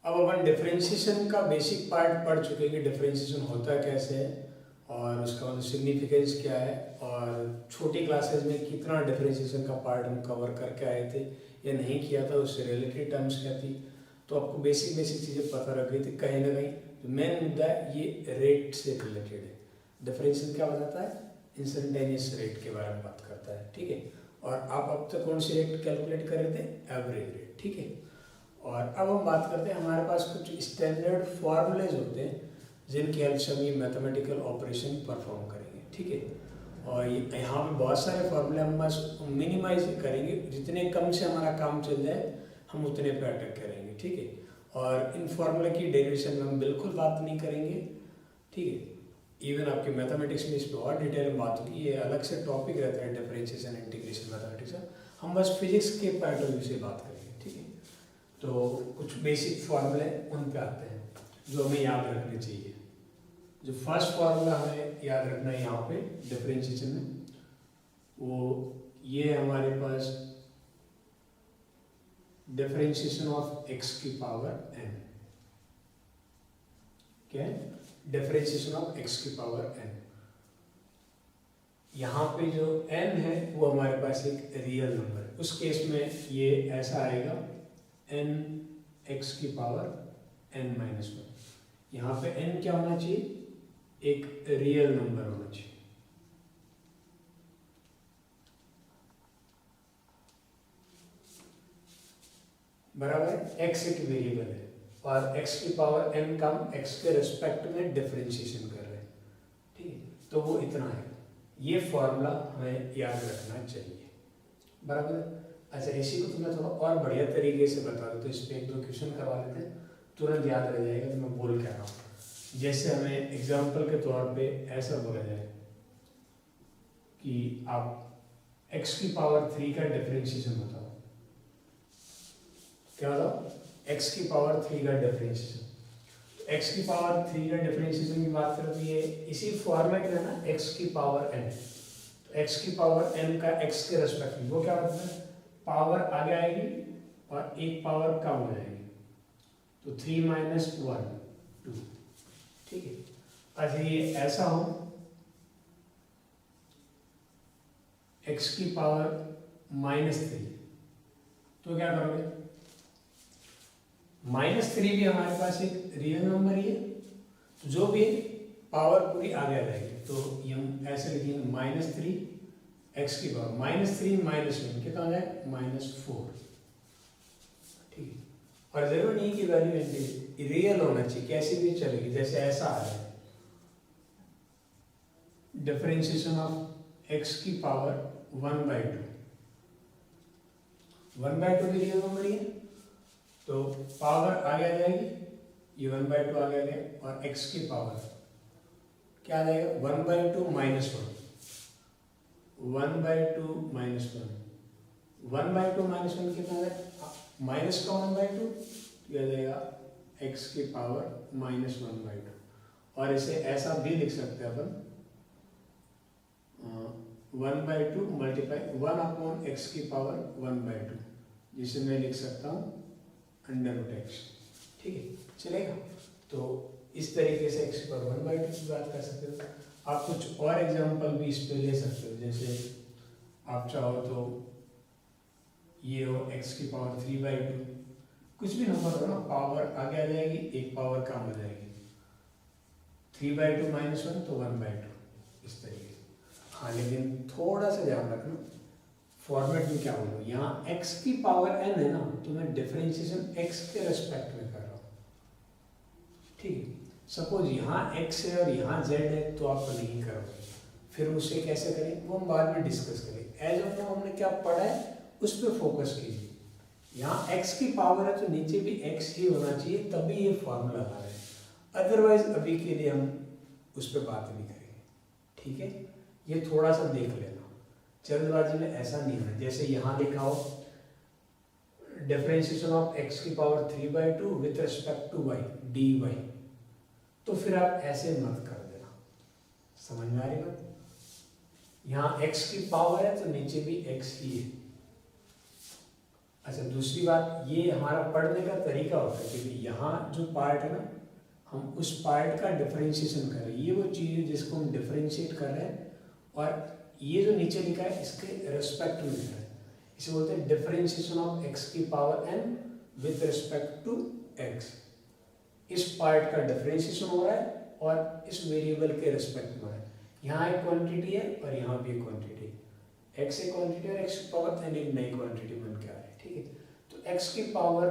अब अपन डिफरेंशिएशन का basic part पढ़ चुके हैं कि डिफरेंशिएशन होता कैसे है और उसका मतलब सिग्निफिकेंस क्या है, और छोटी क्लासेस में कितना डिफरेंशिएशन का पार्ट हम कवर करके आए थे या नहीं किया था, उससे रिलेटेड टर्म्स क्या थी, तो आपको बेसिक बेसिक चीज़ें पता रख गई थी। कहीं ना कहीं जो मेन मुद्दा है ये रेट से रिलेटेड है। डिफरेंशिएशन क्या बताता है? इंस्टेंटेनियस रेट के बारे में बात करता है, ठीक है। और आप अब तक कौन सी रेट कैलकुलेट कर रहे थे? एवरेज रेट, ठीक है। और अब हम बात करते हैं, हमारे पास कुछ स्टैंडर्ड फॉर्मूलेज होते हैं जिनकी हेल्प से हम ये मैथमेटिकल ऑपरेशन परफॉर्म करेंगे, ठीक है। और यहाँ पे बहुत सारे फॉर्मूले हम बस मिनिमाइज करेंगे, जितने कम से हमारा काम चल जाए हम उतने पे अटैक करेंगे, ठीक है। और इन फॉर्मूले की डेरिवेशन में हम बिल्कुल बात नहीं करेंगे, ठीक है। इवन आपके मैथमेटिक्स में इस पर और डिटेल में बात होगी, ये अलग से टॉपिक रहता है डिफरेंशिएशन इंटीग्रेशन मैथमेटिक्स का। हम बस फिजिक्स के पॉइंट ऑफ व्यू से बात करेंगे, ठीक है। तो कुछ बेसिक फॉर्मूले उन पे आते हैं जो हमें याद रखने चाहिए। जो फर्स्ट फार्मूला हमें याद रखना है यहाँ पे डिफरेंशिएशन में, वो ये हमारे पास डिफरेंशिएशन ऑफ x की पावर n, क्या है? डिफरेंशिएशन ऑफ x की पावर n। यहाँ पे जो n है वो हमारे पास एक रियल नंबर है, उस केस में ये ऐसा आएगा n x की पावर n माइनस वन। यहाँ पे n क्या होना चाहिए? एक रियल नंबर होना चाहिए, बराबर है। x एक वेरिएबल है और x की पावर n का हम x के रिस्पेक्ट में डिफरेंशिएशन कर रहे हैं, ठीक है। तो वो इतना है, ये फॉर्मूला हमें याद रखना चाहिए, बराबर है। अच्छा, इसी को तुम्हें थोड़ा और बढ़िया तरीके से बता दो, तो इस पर एक दो क्वेश्चन करवा लेते हैं, तुरंत याद रह जाएगा कि मैं बोल क्या रहा हूँ। जैसे हमें एग्जाम्पल के तौर पे ऐसा बोला जाए कि आप x की पावर 3 का डिफरेंशिएशन बताओ। क्या बताओ? x की पावर 3 का डिफरेंशिएशन। x की पावर 3 का डिफरेंशिएशन की बात करें तो ये इसी फॉर्मेट में ना, x की पावर n। तो x की पावर n का x के रेस्पेक्ट में वो क्या होता है? पावर आगे आएगी और एक पावर कम हो जाएगी, तो 3 माइनस 1 2, ठीक है। अच्छा, ये ऐसा हो x की पावर -3, तो क्या करोगे? -3 भी हमारे पास एक रियल नंबर ही है, तो जो भी पावर पूरी आगे आ जाएगी, तो ये हम ऐसे लिखेंगे -3 x की पावर -3 -1 कितना हो जाए? -4, ठीक है। और जरूर नहीं कि वैल्यू रियल होना चाहिए, कैसी भी चलेगी, जैसे ऐसा आ रहा है डिफरेंशिएशन ऑफ x की पावर 1/2, 1/2 भी रियल नंबर ही है, तो पावर आगे आ जाएगी, ये 1/2 आगे आ गया, और x की पावर क्या आ जाएगा? 1/2 -1, 1/2 -1, 1/2 -1 कितना है? माइनस का 1/2, तो आ जाएगा x की पावर -1/2। और इसे ऐसा भी लिख सकते हैं अपन, 1/2 मल्टीप्लाई 1/x की पावर 1/2, जिसे मैं लिख सकता हूँ √x, ठीक है, चलेगा। तो इस तरीके से x की पावर 1/2 की बात कर सकते हो। आप कुछ और एग्जांपल भी इस पे ले सकते हो, जैसे आप चाहो तो ये हो x की पावर 3/2, कुछ भी नंबर हो ना, पावर आगे आ जाएगी, एक पावर कम हो जाएगी, 3/2 -1 तो 1/2, इस तरीके से। हाँ, लेकिन थोड़ा सा ध्यान रखना फॉर्मेट में क्या बोलूँ, यहाँ x की पावर n है ना, तो मैं डिफरेंशिएशन x के रेस्पेक्ट में कर रहा हूँ, ठीक है। सपोज यहाँ x है और यहाँ z है, तो आप नहीं करोगे, फिर उसे कैसे करें वो हम बाद में डिस्कस करेंगे। एज ऑफ नाउ हमने क्या पढ़ा है उस पर फोकस कीजिए। यहाँ x की पावर है तो नीचे भी x ही होना चाहिए, तभी ये फॉर्मूला आ रहा है, अदरवाइज अभी के लिए हम उस पर बात नहीं करेंगे, ठीक है। ये थोड़ा सा देख लेना, जल्दबाजी में ऐसा नहीं है। जैसे यहाँ लिखा हो डिफरेंशिएशन ऑफ x की power 3/2 with respect to y dy, तो फिर आप ऐसे मत कर देना, समझ में आ रही बात? यहाँ x की पावर है तो नीचे भी x ही है, अच्छा, दूसरी बात ये हमारा पढ़ने का तरीका होता है कि यहाँ जो पार्ट है ना, हम उस पार्ट का डिफरेंशिएशन कर रहे हैं। ये वो चीज़ है जिसको हम डिफरेंशिएट कर रहे हैं, और ये जो नीचे लिखा है इसके रेस्पेक्ट में लिखा है। इसे बोलते हैं डिफरेंशिएशन ऑफ x की power n with respect to x। इस पार्ट का डिफरेंशिएशन हो रहा है और इस वेरिएबल के रिस्पेक्ट में हो रहा है। यहाँ एक क्वांटिटी है और यहाँ भी एक क्वांटिटी, x एक क्वांटिटी और x की पावर n एक नई क्वांटिटी बन के आ रही है। ठीक है, तो x की पावर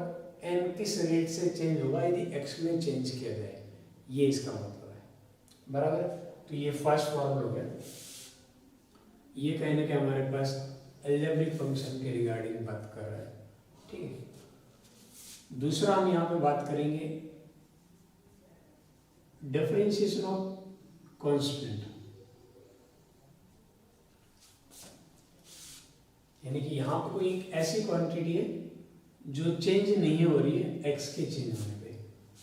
n किस रेट से चेंज होगा यदि x में चेंज किया जाए, ये इसका मतलब है। बराबर। तो ये फर्स्ट फॉर्मूला हो गया। ये कहीं ना कहीं हमारे पास अलजेब्रिक फंक्शन के रिगार्डिंग बात कर रहा है। ठीक है, दूसरा हम यहाँ पे बात करेंगे डिफरेंशिएशन ऑफ कांस्टेंट, यानी कि यहाँ पे कोई एक ऐसी क्वांटिटी है जो चेंज नहीं हो रही है x के चेंज होने पे।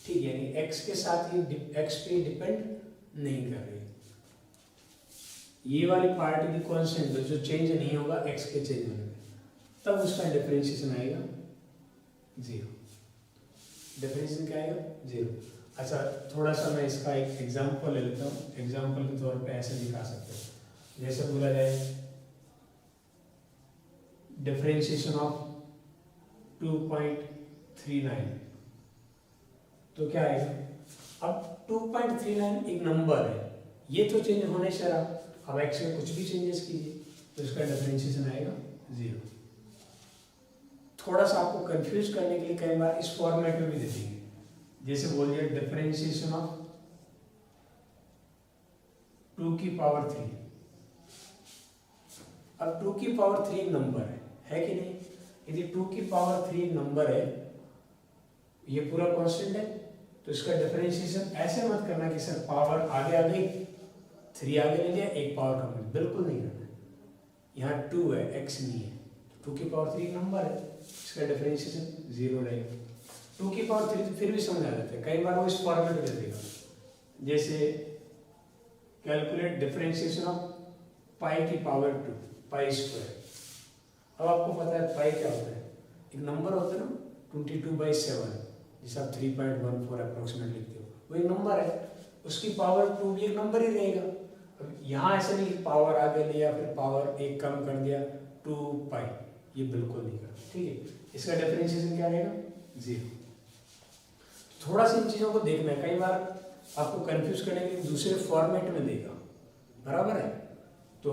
ठीक है, यानी x के साथ ये x पे डिपेंड नहीं कर रही। ये वाली पार्ट की कांस्टेंट जो चेंज नहीं होगा x के चेंज होने पे, तब उसका डिफरेंशिएशन आएगा 0। डिफरेंशिएशन क्या आएगा? 0। अच्छा, थोड़ा सा मैं इसका एक एग्जांपल ले लेता हूँ। एग्जांपल के तौर पे ऐसे दिखा सकते हैं, जैसे बोला जाए डिफरेंशिएशन ऑफ 2.39, तो क्या आएगा? अब 2.39 एक नंबर है, ये तो चेंज होने से रहा। अब x में कुछ भी चेंजेस कीजिए तो इसका डिफरेंशिएशन आएगा 0। थोड़ा सा आपको कंफ्यूज करने के लिए कई बार इस फॉर्मेट में भी दे देंगे, जैसे बोलिए डिफरेंशिएशन ऑफ 2 की पावर 3। अब 2 की पावर 3 एक नंबर है कि नहीं? यदि 2 की पावर 3 एक नंबर है, ये पूरा कांस्टेंट है, तो इसका डिफरेंशिएशन ऐसे मत करना कि सर पावर आगे आ गई, 3 आगे ले लिया, एक पावर कम है, बिल्कुल नहीं करना। यहाँ 2 है, x नहीं है, 2 की पावर 3 नंबर है, इसका डिफरेंशिएशन 0 रहेगा। 2 की पावर 3 तो फिर भी समझ आ जाता है, कई बार वो इस फॉर्मेट में दे देगा, जैसे कैलकुलेट डिफरेंशिएशन ऑफ पाई की पावर 2 पाई स्क्वायर। अब आपको पता है पाई क्या होता है? एक नंबर होता है ना 22/7, जिसे आप 3.14 अप्रोक्सीमेट लिखते हो, वो एक नंबर है, उसकी पावर 2 भी एक नंबर ही रहेगा। अब यहाँ ऐसा नहीं कि पावर आगे लिया फिर पावर एक कम कर दिया 2 पाई, ये बिल्कुल नहीं करना। ठीक है, इसका डिफरेंशिएशन क्या रहेगा? 0। थोड़ा सा इन चीज़ों को देखना है, कई बार आपको कंफ्यूज करने के लिए दूसरे फॉर्मेट में देगा। बराबर है, तो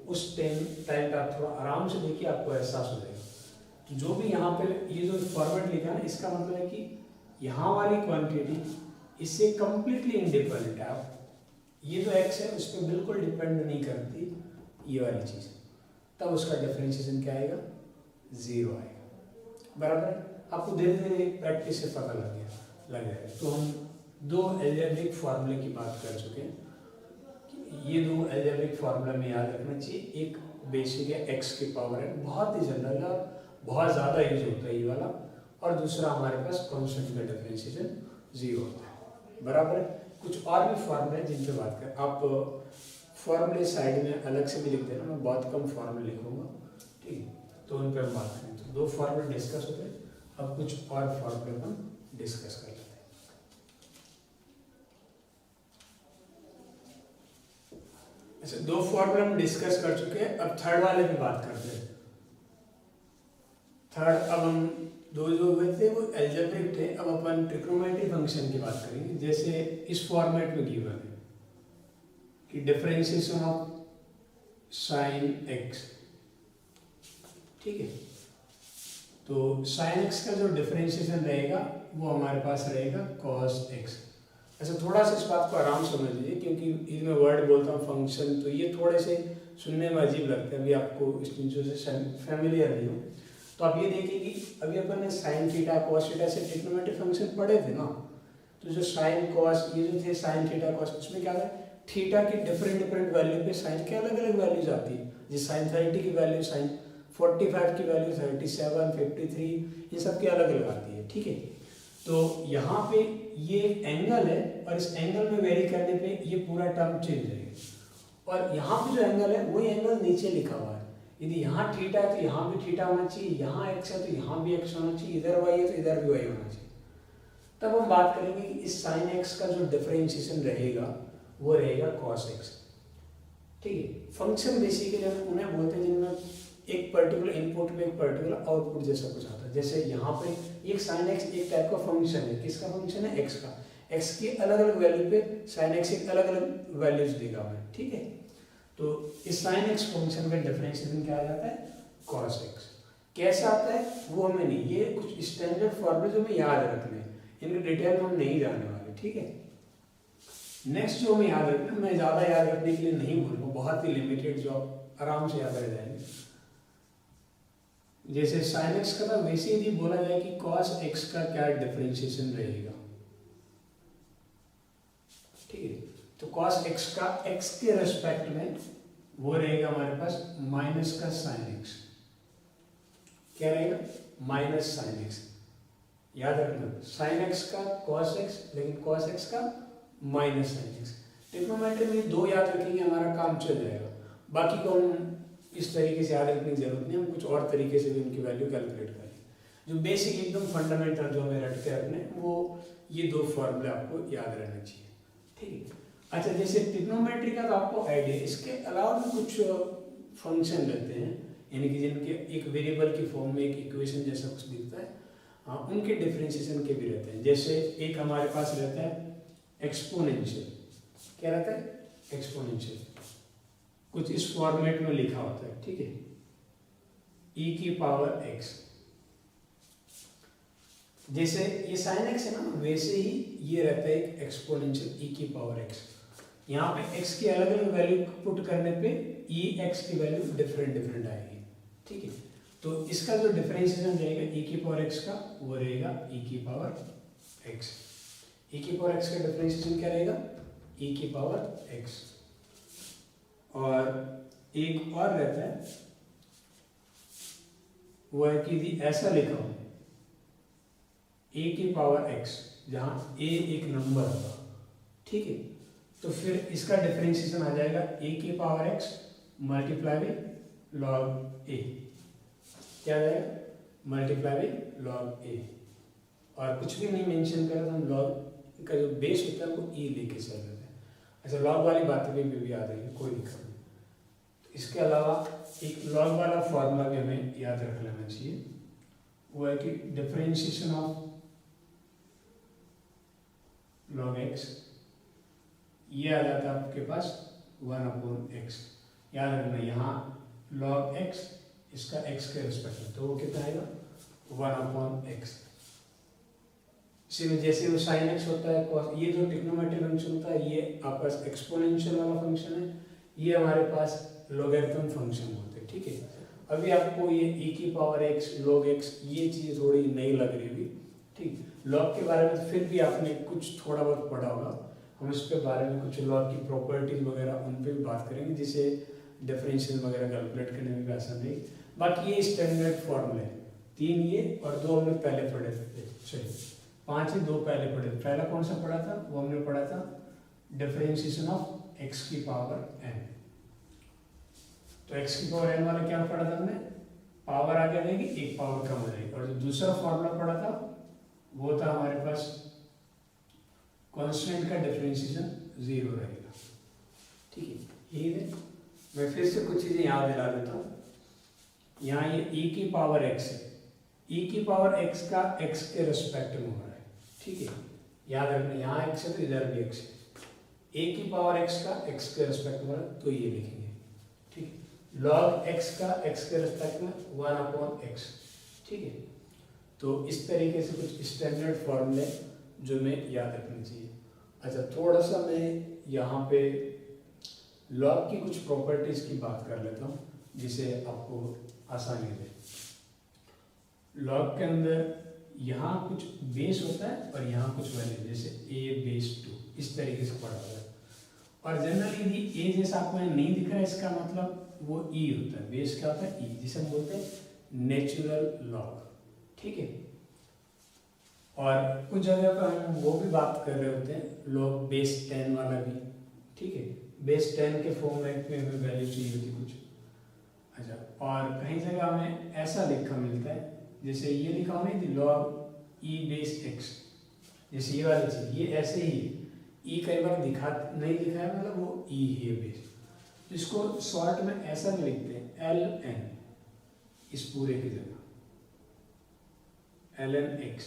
उस टाइम पे आप थोड़ा आराम से देखिए, आपको एहसास हो जाएगा। तो जो भी यहाँ पे ये जो फॉर्मेट लिखा है ना, इसका मतलब है कि यहाँ वाली क्वांटिटी इससे कंप्लीटली इंडिपेंडेंट है। आप ये जो x है उस पर बिल्कुल डिपेंड नहीं करती ये वाली चीज़, तब उसका डिफरेंशिएशन क्या आएगा? 0 आएगा। बराबर है, आपको धीरे धीरे प्रैक्टिस से पता लग जाएगा। तो हम 2 अलजेब्रिक फार्मूले की बात कर चुके हैं। ये 2 अलजेब्रिक फार्मूला में याद रखना चाहिए, एक बेसिक है x की पावर है, बहुत ही जनरल है, बहुत ज़्यादा यूज होता है ये वाला, और दूसरा हमारे पास कांस्टेंट का डिफरेंशिएशन 0 होता है। बराबर है, कुछ और भी फार्मूले जिन पे बात करें, आप फार्मूले साइड में अलग से भी लिख देना, मैं बहुत कम फार्मूले लिखूंगा। ठीक है, तो उन पर हम बात करें। तो 2 फार्मूले डिस्कस होते हैं, अब कुछ और फार्मूले हम डिस्कस कर लेते हैं। अच्छा, 2 फार्मूले हम डिस्कस कर चुके हैं, अब थर्ड वाले पे बात करते हैं। थर्ड, अब हम 2 जो हुए थे वो अलजेब्रिक थे, अब अपन ट्रिग्नोमेट्री फंक्शन की बात करेंगे। जैसे इस फॉर्मेट में गिवन है कि डिफरेंशिएशन ऑफ साइन x। ठीक है, तो साइन x का जो डिफरेंशिएशन रहेगा वो हमारे पास रहेगा cos x। अच्छा, थोड़ा सा इस बात को आराम समझ लीजिए, क्योंकि इसमें वर्ड बोलता हूँ फंक्शन, तो ये थोड़े से सुनने में अजीब लगते हैं, अभी आपको इस चीज़ों से फैमिलियर नहीं हो। तो आप ये देखिए कि अभी अपन ने साइन थीटा कॉस थीटा से ट्रिग्नोमेट्री फंक्शन पढ़े थे ना, तो जो साइन कॉस ये जो थे साइन थीटा कॉस, उसमें क्या है, थीटा की डिफरेंट वैल्यू पे साइन के अलग अलग वैल्यूज आती है। जैसे साइन 30 की वैल्यू साइन 45 की वैल्यू 37 53 ये सब की अलग अलग आती है। ठीक है, तो यहाँ पे ये एंगल है और इस एंगल में वेरी करने पे ये पूरा टर्म चेंज रहेगा, और यहाँ पे जो एंगल है वही एंगल नीचे लिखा हुआ है, यदि यहाँ थीटा है तो यहाँ भी थीटा होना चाहिए, यहाँ एक्स है तो यहाँ भी एक्स होना चाहिए, इधर वाई है तो इधर भी वाई होना चाहिए। तब हम बात करेंगे कि इस साइन एक्स का जो डिफरेंशिएशन रहेगा वो रहेगा कॉस एक्स। ठीक है, फंक्शन बेसिकली हम उन्हें बोलते हैं जिनमें एक पर्टिकुलर इनपुट में एक पर्टिकुलर आउटपुट जैसा कुछ आता है। जैसे यहाँ पे एक साइन एक्स एक टाइप का फंक्शन है, किसका फंक्शन है, एक्स का। एक्स की अलग अलग वैल्यू पे साइन एक्स एक अलग अलग वैल्यूज देगा हमें। ठीक है, तो इस साइन एक्स फंक्शन का डिफरेंशिएशन क्या आ जाता है, कॉस एक्स। कैसे आता है वो हमें नहीं, ये कुछ स्टैंडर्ड फॉर्मूले जो हमें याद रखने हैं, इनके डिटेल में हम नहीं जाने वाले। ठीक है, नेक्स्ट जो हमें याद रखना, मैं ज़्यादा याद रखने के लिए नहीं बोलूँगा, बहुत ही लिमिटेड जो आप आराम से याद रह जाएंगे। जैसे साइन एक्स का था वैसे यदि बोला जाए कि कॉस एक्स का क्या डिफरेंशिएशन रहेगा। ठीक है, तो कॉस एक्स का एक्स के रेस्पेक्ट में वो रहेगा हमारे पास माइनस का साइन एक्स। क्या रहेगा, माइनस साइन एक्स। याद रखना, साइन एक्स का कॉस एक्स, लेकिन कॉस एक्स का माइनस साइन एक्स। ट्रिग्नोमेट्री में दो याद रखेंगे हमारा काम चल जाएगा। बाकी को हम इस तरीके से याद रखने की जरूरत नहीं, हम कुछ और तरीके से भी उनकी वैल्यू कैलकुलेट करें। जो बेसिक एकदम फंडामेंटल जो हमें रट के रखने वो ये दो फॉर्मूले आपको याद रहने चाहिए। ठीक है, अच्छा जैसे ट्रिग्नोमेट्री का तो आपको आइडिया, इसके अलावा भी कुछ फंक्शन रहते हैं, यानी कि जिनके एक वेरिएबल की फॉर्म में एक इक्वेशन जैसा कुछ दिखता है, हाँ उनके डिफरेंशिएशन के भी रहते हैं। जैसे एक हमारे पास रहता है एक्सपोनेंशियल। क्या रहता है, एक्सपोनेंशियल। कुछ इस फॉर्मेट में लिखा होता है। ठीक है, e की पावर x। जैसे ये साइन एक्स है ना, वैसे ही ये रहता है एक एक्सपोनेंशियल e की पावर x। यहाँ पे x की अलग अलग वैल्यू पुट करने पे e x की वैल्यू डिफरेंट आएगी। ठीक है, तो इसका जो डिफरेंशिएशन रहेगा e की पावर x का, वो रहेगा e की पावर x। e की पावर x का डिफरेंशिएशन क्या रहेगा, e की पावर x। और एक और रहता है, वो है कि यदि ऐसा लिखा हो a की पावर x, जहां a एक नंबर होगा। ठीक है, तो फिर इसका डिफरेंशिएशन आ जाएगा a की power x multiply by log a। क्या आ जाएगा, मल्टीप्लाई बाई लॉग a। और कुछ भी नहीं मेंशन करें तो हम लॉग का जो बेस होता है वो e लेके चल रहे हैं। अच्छा, लॉग वाली बातें भी याद रहेगी, कोई दिक्कत नहीं। तो इसके अलावा एक लॉग वाला फॉर्मूला भी हमें याद रख लेना चाहिए, वो है कि डिफरेंशिएशन ऑफ लॉग एक्स, ये आ जाता है आपके पास 1/x। याद रखना, यहाँ लॉग एक्स, इसका x के रिस्पेक्ट में, तो वो कितना आएगा 1/x। इसी में जैसे वो साइन एक्स होता है, cos, ये जो ट्रिग्नोमेट्री फंक्शन होता है ये आपका एक्सपोनेंशियल वाला फंक्शन है, ये हमारे पास लॉगरिथम फंक्शन होते हैं। ठीक है, अभी आपको ये e की पावर x, log x, ये चीज़ थोड़ी नई लग रही होगी। ठीक, लॉग के बारे में फिर भी आपने कुछ थोड़ा बहुत पढ़ा होगा, हम इस पे बारे में कुछ लॉग की प्रॉपर्टीज वगैरह उन पे भी बात करेंगे, जिसे डिफरेंशियल वगैरह कैलकुलेट करने में भी आसान नहीं। बाकी ये स्टैंडर्ड फॉर्मूले, 3 ये और 2 हमने पहले पढ़े थे। चलिए 5 ही 2 पहले पढ़े। पहला कौन सा पढ़ा था, वो हमने पढ़ा था डिफरेंशिएशन ऑफ x की पावर n। तो x की पावर n वाला क्या पढ़ा था हमने, पावर आगे आएगी, एक पावर कम हो जाएगी। और जो दूसरा फॉर्मूला पढ़ा था वो था हमारे पास कांस्टेंट का डिफरेंशिएशन 0 रहेगा। ठीक है, यही है। मैं फिर से कुछ चीजें याद दिला देता हूँ। यहाँ ये e की पावर x है, e की पावर x का x के रेस्पेक्ट में हो रहा है। ठीक है, याद रखना, यहाँ x है तो इधर भी x है। a की पावर x का x के रेस्पेक्ट में हो रहा है, तो ये लिखेंगे। ठीक है, log x का x के रेस्पेक्ट में 1/x। ठीक है, तो इस तरीके से कुछ स्टैंडर्ड फॉर्मूले जो हमें याद रखने चाहिए। अच्छा, थोड़ा सा मैं यहाँ पे लॉग की कुछ प्रॉपर्टीज की बात कर लेता हूँ, जिसे आपको आसानी दे। लॉग के अंदर यहाँ कुछ बेस होता है और यहाँ कुछ वैल्यू, जैसे a⁻², इस तरीके से पढ़ा हुआ है। और जनरली यदि a जैसा आपको नहीं दिख रहा है, इसका मतलब वो e होता है। बेस क्या होता है, e, जिसे हम बोलते हैं नेचुरल लॉग। ठीक है, और कुछ जगह पर हम वो भी बात कर रहे होते हैं लॉग बेस 10 वाला भी। ठीक है, बेस 10 के फॉर्मेट में हमें वैल्यू चाहिए होती कुछ। अच्छा, और कहीं जगह हमें ऐसा लिखा मिलता है, जैसे ये लिखा हो नहीं log e बेस x, जैसे ये वाली चीज ये ऐसे ही e कई बार दिखा नहीं दिखा है, मतलब वो e ही है बेस। तो इसको शॉर्ट में ऐसा भी लिखते हैं ln, इस पूरे की जगह ln x,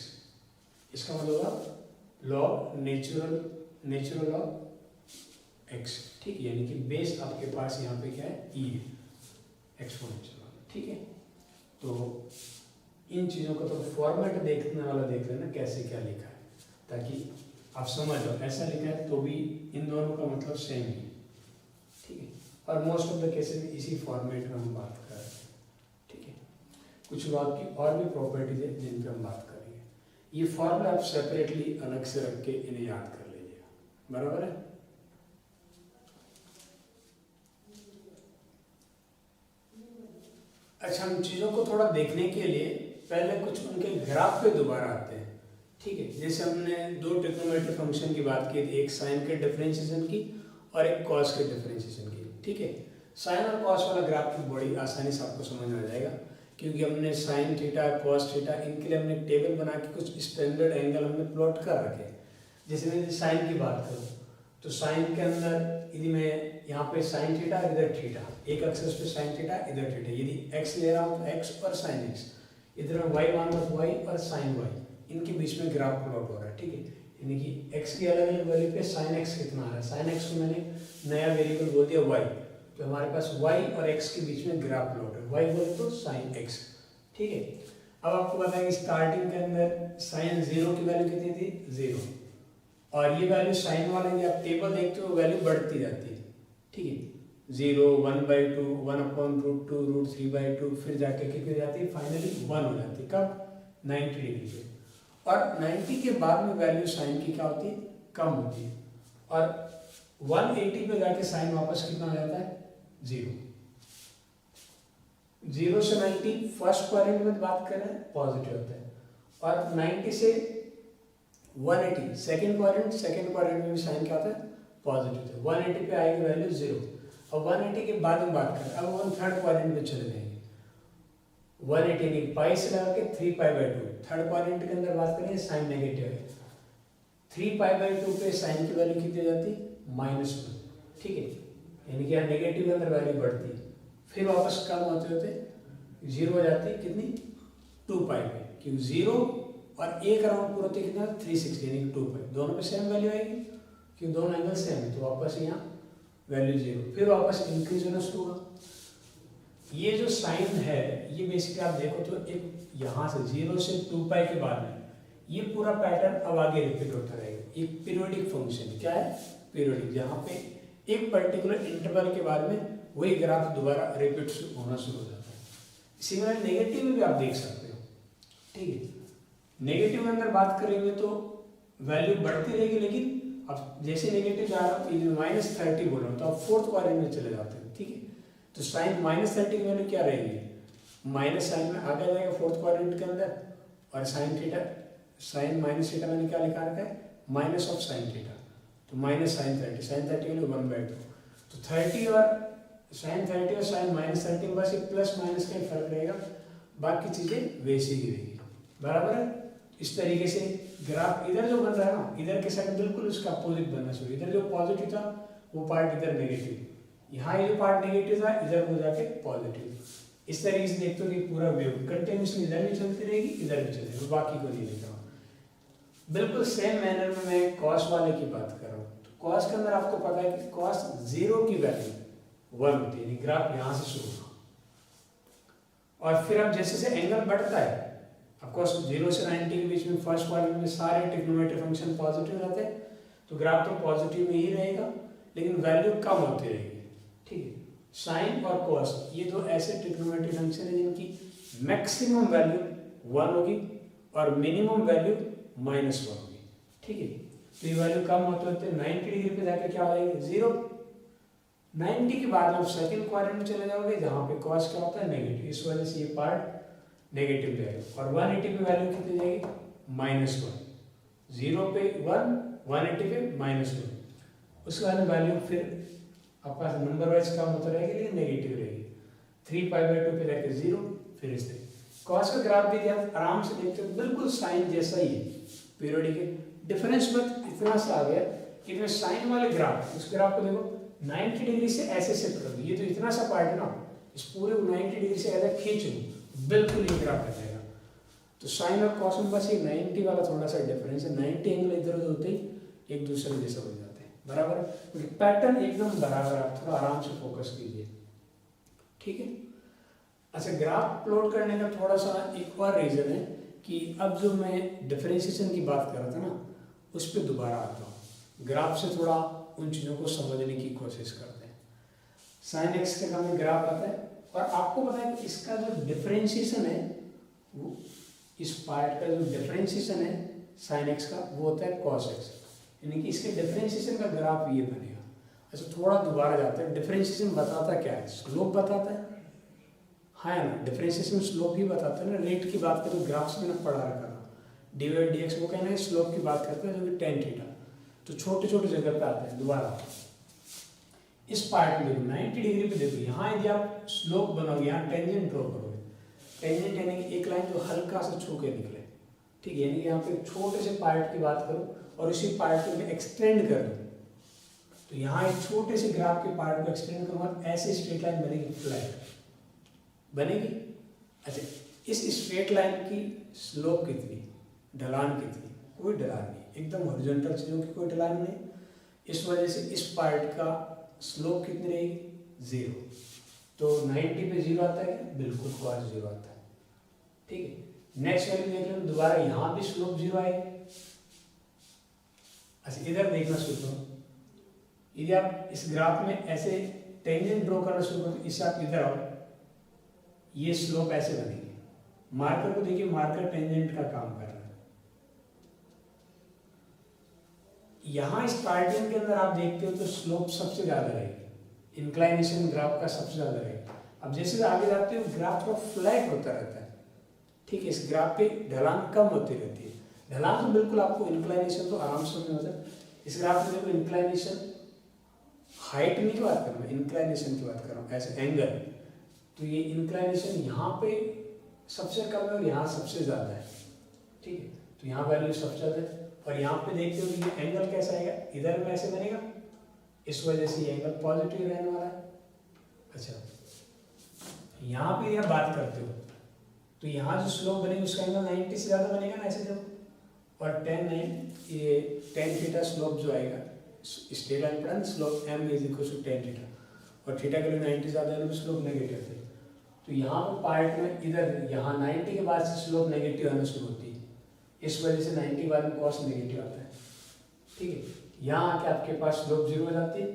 इसका मतलब होगा log नेचुरल ऑफ x, ठीक है। यानी कि बेस आपके पास यहाँ पे क्या है, e है, एक्सपोनेंशियल वाला, ठीक है। तो इन चीज़ों का तो फॉर्मेट देखने वाला देख लेना कैसे क्या लिखा है, ताकि आप समझ लो ऐसा लिखा है तो भी इन दोनों का मतलब सेम ही है, ठीक है। और मोस्ट ऑफ द केसेस में इसी फॉर्मेट में हम बात कर रहे हैं, ठीक है। कुछ लॉग की और भी प्रॉपर्टीज है जिन पर हम बात करेंगे। ये फॉर्मूला आप सेपरेटली अलग से रख के इन्हें याद कर लीजिएगा, बराबर है। अच्छा, हम चीज़ों को थोड़ा देखने के लिए पहले कुछ उनके ग्राफ पे दोबारा आते हैं, ठीक है। जैसे हमने दो ट्रिग्नोमेट्री फंक्शन की बात की थी, एक साइन के डिफरेंशिएशन की और एक कॉस के डिफरेंशिएशन की, ठीक है। साइन और कॉस वाला ग्राफ तो बड़ी आसानी से आपको समझ में आ जाएगा, क्योंकि हमने साइन थीटा कॉस थीटा इनके लिए हमने टेबल बना के कुछ स्टैंडर्ड एंगल हमने प्लॉट कर रखे। जैसे मैं साइन की बात करूँ तो साइन के अंदर यदि मैं यहाँ पे साइन थीटा इधर थीटा, एक एक्सिस पे साइन थीटा इधर थीटा, यदि एक्स ले रहा हूँ तो एक्स और साइन एक्स, इधर मैं वाई मान रहा हूँ वाई और साइन वाई, इनके बीच में ग्राफ प्लॉट हो रहा है, ठीक है। यानी कि एक्स की अलग अलग वैल्यू पे साइन एक्स कितना आ रहा है, साइन एक्स को मैंने नया वेरिएबल बोल दिया वाई, तो हमारे पास वाई और एक्स के बीच में ग्राफ प्लॉट है, वाई बोल तो साइन एक्स, ठीक है। अब आपको बताएंगे स्टार्टिंग के अंदर साइन जीरो की वैल्यू कितनी थी, जीरो, और ये वैल्यू साइन वाले यदि आप टेबल देखते हो वैल्यू बढ़ती जाती है, ठीक है। 0 1/2 1/√2 √3/2 फिर जाके कितनी जाती है, फाइनली 1 हो जाती है, कब, 90 डिग्री पे। और 90 के बाद में वैल्यू साइन की क्या होती है, कम होती है, और 180 पे जाके साइन वापस कितना हो जाता है, 0। 0 से 90 फर्स्ट क्वाड्रेंट में बात कर रहे हैं पॉजिटिव होता है, और 90 से 180 सेकेंड क्वाड्रेंट में भी साइन क्या होता है, पॉजिटिव है। 180 पे आएगी वैल्यू 0, और 180 के बाद हम बात करें, अब हम थर्ड क्वाड्रेंट में चले जाएंगे। 180 नहीं, पाई से लगा के 3π/2, थर्ड क्वाड्रेंट के अंदर बात करेंगे साइन नेगेटिव है, 3π/2 पे साइन की वैल्यू कितनी हो जाती है, -1, ठीक है। यानी कि यहाँ नेगेटिव के अंदर वैल्यू बढ़ती है, फिर वापस कम होते होते 0 हो जाती है, कितनी, 2π पे, क्योंकि 0 और एक राउंड पूरा होते कितना, 360, यानी कि 2π, दोनों पे सेम वैल्यू आएगी क्योंकि दोनों एंगल सेम है, तो वापस यहाँ वैल्यू 0, फिर वापस इंक्रीज होना शुरू होगा। ये जो साइन है ये बेसिकली आप देखो तो एक यहाँ से 0 से 2π के बाद में ये पूरा पैटर्न अब आगे रिपीट होता रहेगा। एक पीरियोडिक फंक्शन, क्या है, पीरियोडिक, जहाँ पे एक पर्टिकुलर इंटरवल के बाद में वही ग्राफ दोबारा रिपीट होना शुरू हो जाता है। सिमिलर नेगेटिव में भी आप देख सकते हो, ठीक है। नेगेटिव के अंदर बात करेंगे तो वैल्यू बढ़ती रहेगी, लेकिन अब जैसे नेगेटिव जा रहा हूँ -30 बोल रहा हूँ तो आप फोर्थ क्वाड्रेंट में चले जाते हैं, ठीक है। तो साइन -30 की वैल्यू क्या रहेगी, माइनस साइन में आगे जाएगा फोर्थ क्वाड्रेंट के अंदर, और sine theta, sine minus theta मैंने क्या लिखा रखा है, माइनस ऑफ साइन थीटा, तो माइनस साइन 30, साइन 30 वैल्यू 1/2, तो 30 और साइन 30 और साइन -30 बस एक प्लस माइनस का फर्क रहेगा, बाकी चीजें वैसी ही रहेगी, बराबर है। इस तरीके से ग्राफ इधर जो बन रहा है ना, इधर के साइड बिल्कुल उसका अपोजिट बनना चाहिए, इधर जो पॉजिटिव था वो पार्ट इधर नेगेटिव, यहाँ ये जो पार्ट नेगेटिव था इधर हो जाके पॉजिटिव। इस तरीके से देखते हो कि पूरा वेव कंटिन्यूसली इधर भी चलती रहेगी इधर भी चलेगी, बाकी को नहीं लिख रहा हूँ। बिल्कुल सेम मैनर में मैं कॉस वाले की बात कर रहा हूँ, तो कॉस के अंदर आपको पता है कि कॉस 0 की वैल्यू 1 होती है, ग्राफ यहाँ से शुरू होगा, और फिर अब जैसे जैसे एंगल बढ़ता है, ऑफकोर्स 0 से 90 के बीच में फर्स्ट क्वाड्रेंट में सारे ट्रिग्नोमेट्री फंक्शन पॉजिटिव रहते हैं, तो ग्राफ तो पॉजिटिव में ही रहेगा, लेकिन वैल्यू कम होती रहेगी, ठीक है। साइन और कॉस ये दो ऐसे ट्रिग्नोमेट्री फंक्शन है जिनकी मैक्सिमम वैल्यू 1 होगी और मिनिमम वैल्यू -1 होगी, ठीक है। तो ये वैल्यू कम होते होते 90 डिग्री पे जाके क्या हो जाएगी, 0। 90 के बाद आप सेकंड क्वाड्रेंट में चले जाओगे जहाँ पे कॉस क्या होता है, नेगेटिव, इस वजह से ये पार्ट नेगेटिव जाएगा, और 180 पे वैल्यू कितनी जाएगी, -1, 0 पे 1, 180 पे -1, उसके बाद वैल्यू फिर आपका नंबर वाइज कम होता रहेगी लेकिन नेगेटिव रहेगी। 3π/2 पे जाके 0, फिर इस तरह। कॉस का ग्राफ भी आप आराम से देखते हो, बिल्कुल साइन जैसा ही है पीरियोडिक। डिफरेंस बस इतना सा आ गया कि इसमें साइन वाले ग्राफ, उस ग्राफ को देखो 90 डिग्री से ऐसे शिफ्ट कर दो, ये तो इतना सा पार्ट है ना, इस पूरे 90 डिग्री से ऐसा खींच लो, बिल्कुल ये ग्राफ आ जाएगा। तो साइन और कॉस में बस ये 90 वाला थोड़ा सा डिफरेंस है, 90 एंगल इधर उधर होते ही एक दूसरे जैसा हो जाते हैं, बराबर। क्योंकि पैटर्न एकदम बराबर, आप थोड़ा आराम से फोकस कीजिए, ठीक है। अच्छा, ग्राफ प्लॉट करने का थोड़ा सा एक और रीज़न है कि अब जो मैं डिफरेंशिएशन की बात कर रहा था ना, उस पर दोबारा आता हूँ। ग्राफ से थोड़ा उन चीज़ों को समझने की कोशिश करते हैं। साइन एक्स के सामने ग्राफ आता है, और आपको पता है कि इसका जो डिफरेंशिएशन है, वो इस पार्ट का जो डिफरेंशिएशन है साइन एक्स का, वो होता है कॉस एक्स, यानी कि इसके डिफरेंशिएशन का ग्राफ ये बनेगा। अच्छा, थोड़ा दोबारा जाते हैं। डिफरेंशिएशन बताता क्या है? स्लोप बताता है, हाँ ना। डिफरेंशिएशन स्लोप ही बताता है ना। रेट की बात करें तो ग्राफ्स में ना पढ़ा रखा था, dy/dx, वो कहना है स्लोप की बात करते हैं, जो कि tan थीटा। तो छोटे छोटे जगह पे आते हैं। दोबारा इस पार्ट में देखो 90 डिग्री पे देखो, यहाँ यदि आप स्लोप बनाओगे, यहाँ टेंजेंट ड्रॉ करोगे, टेंजेंट यानी कि एक लाइन जो हल्का सा छू के निकले, ठीक है। यानी कि यहाँ पे छोटे से पार्ट की बात करो और इसी पार्ट को मैं एक्सटेंड कर दूँ, तो यहाँ एक छोटे से ग्राफ के पार्ट को एक्सटेंड करूँगा, ऐसे स्ट्रेट लाइन बनेगी, फ्लैट बनेगी। अच्छा, इस स्ट्रेट लाइन की स्लोप कितनी, ढलान कितनी? कोई ढलान नहीं, एकदम हॉरिजॉन्टल चीज़ों की कोई ढलान नहीं। इस वजह से इस पार्ट का स्लोप कितनी रहेगी? 0। तो 90 पे 0 आता है क्या? बिल्कुल cos 0 आता है, ठीक है। नेक्स्ट वैल्यू देख लो, दोबारा यहाँ भी स्लोप 0 आएगा। अच्छा, इधर देखना शुरू करो। यदि आप इस ग्राफ में ऐसे टेंजेंट ड्रॉ करना शुरू करो, इससे आप इधर आओ, ये स्लोप ऐसे बनेगी। मार्कर को देखिए, मार्कर टेंजेंट का काम कर रहा है। यहाँ स्टार्टिंग के अंदर आप देखते हो तो स्लोप सबसे ज़्यादा रहेगी, इंक्लाइनेशन ग्राफ का सबसे ज़्यादा रहेगा। अब जैसे आगे जाते हो ग्राफ थोड़ा फ्लैट होता रहता है, ठीक है। इस ग्राफ पे ढलान कम होती रहती है। ढलान तो बिल्कुल आपको, इंक्लाइनेशन तो आराम से होता है। इस ग्राफ में देखो इंक्लाइनेशन, हाइट नहीं की बात कर रहा हूँ, इंक्लाइनेशन की बात कर रहा हूँ, ऐसे एंगल। तो ये इंक्लाइनेशन यहाँ पे सबसे कम है और यहाँ सबसे ज़्यादा है, ठीक है। तो यहाँ वैल्यू सबसे ज़्यादा है, और यहाँ पे देखते हो कि ये एंगल कैसा आएगा, इधर में ऐसे बनेगा, इस वजह से ये एंगल पॉजिटिव रहने वाला है। अच्छा, यहाँ पे यह बात करते हो तो यहाँ जो स्लोप बनेगी उसका एंगल 90 से ज़्यादा बनेगा ना, ऐसे जब, और tan थीटा स्लोप जो आएगा, स्ट्रेट लाइन पढ़ा ना, स्लोप m = tan थीटा, और थीटा के लिए 90 ज़्यादा है तो स्लोप नेगेटिव है। तो यहाँ पे पार्ट में इधर, यहाँ 90 के बाद से स्लोप नेगेटिव आना शुरू होती है, इस वजह से 90 के बाद में कॉस नेगेटिव आता है, ठीक है। यहाँ आके आपके पास स्लोप 0 हो जाती है,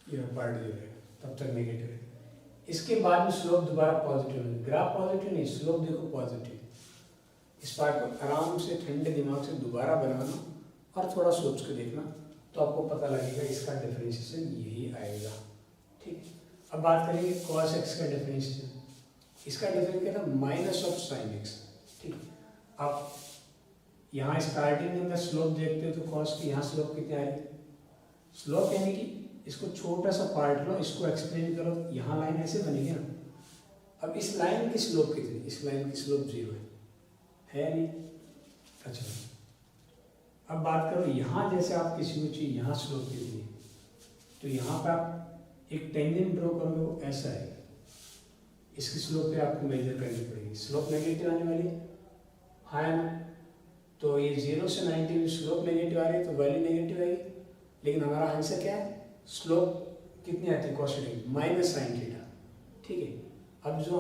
यह पार्ट 0 है, तब तक नेगेटिव है। इसके बाद में स्लोप दोबारा पॉजिटिव है, ग्राफ पॉजिटिव नहीं, स्लोप देखो पॉजिटिव। इस पार्ट को आराम से ठंडे दिमाग से दोबारा बनाना और थोड़ा सोच के देखना, तो आपको पता लगेगा इसका डिफरेंशिएशन यही आएगा, ठीक है। अब बात करेंगे cos x का डिफरेंशिएशन। इसका डिफरेंशिएशन क्या था? -sin x, ठीक है। आप यहाँ स्टार्टिंग के अंदर स्लोप देखते हो तो cos की यहाँ स्लोप कितनी आएगी? स्लोप यानी कि इसको छोटा सा पार्ट लो, इसको एक्सप्लेन करो, यहाँ लाइन ऐसे बनेगी ना। अब इस लाइन की स्लोप कितनी? इस लाइन की स्लोप 0 है नहीं? अच्छा, अब बात करो यहाँ, जैसे आप किसी भी चीज़, यहाँ स्लोप कितनी है, तो यहाँ पर आप एक टेंजेंट ड्रॉ करोगे, वो ऐसा है, इसकी स्लोप पे आपको मेजर करनी पड़ेगी। स्लोप नेगेटिव आने वाली है ना, तो ये 0 से 90 में स्लोप नेगेटिव आ रही है तो वैल्यू नेगेटिव आएगी। लेकिन हमारा आंसर क्या है? स्लोप कितनी आती है cos थीटा? -sin थीटा, ठीक है। अब जो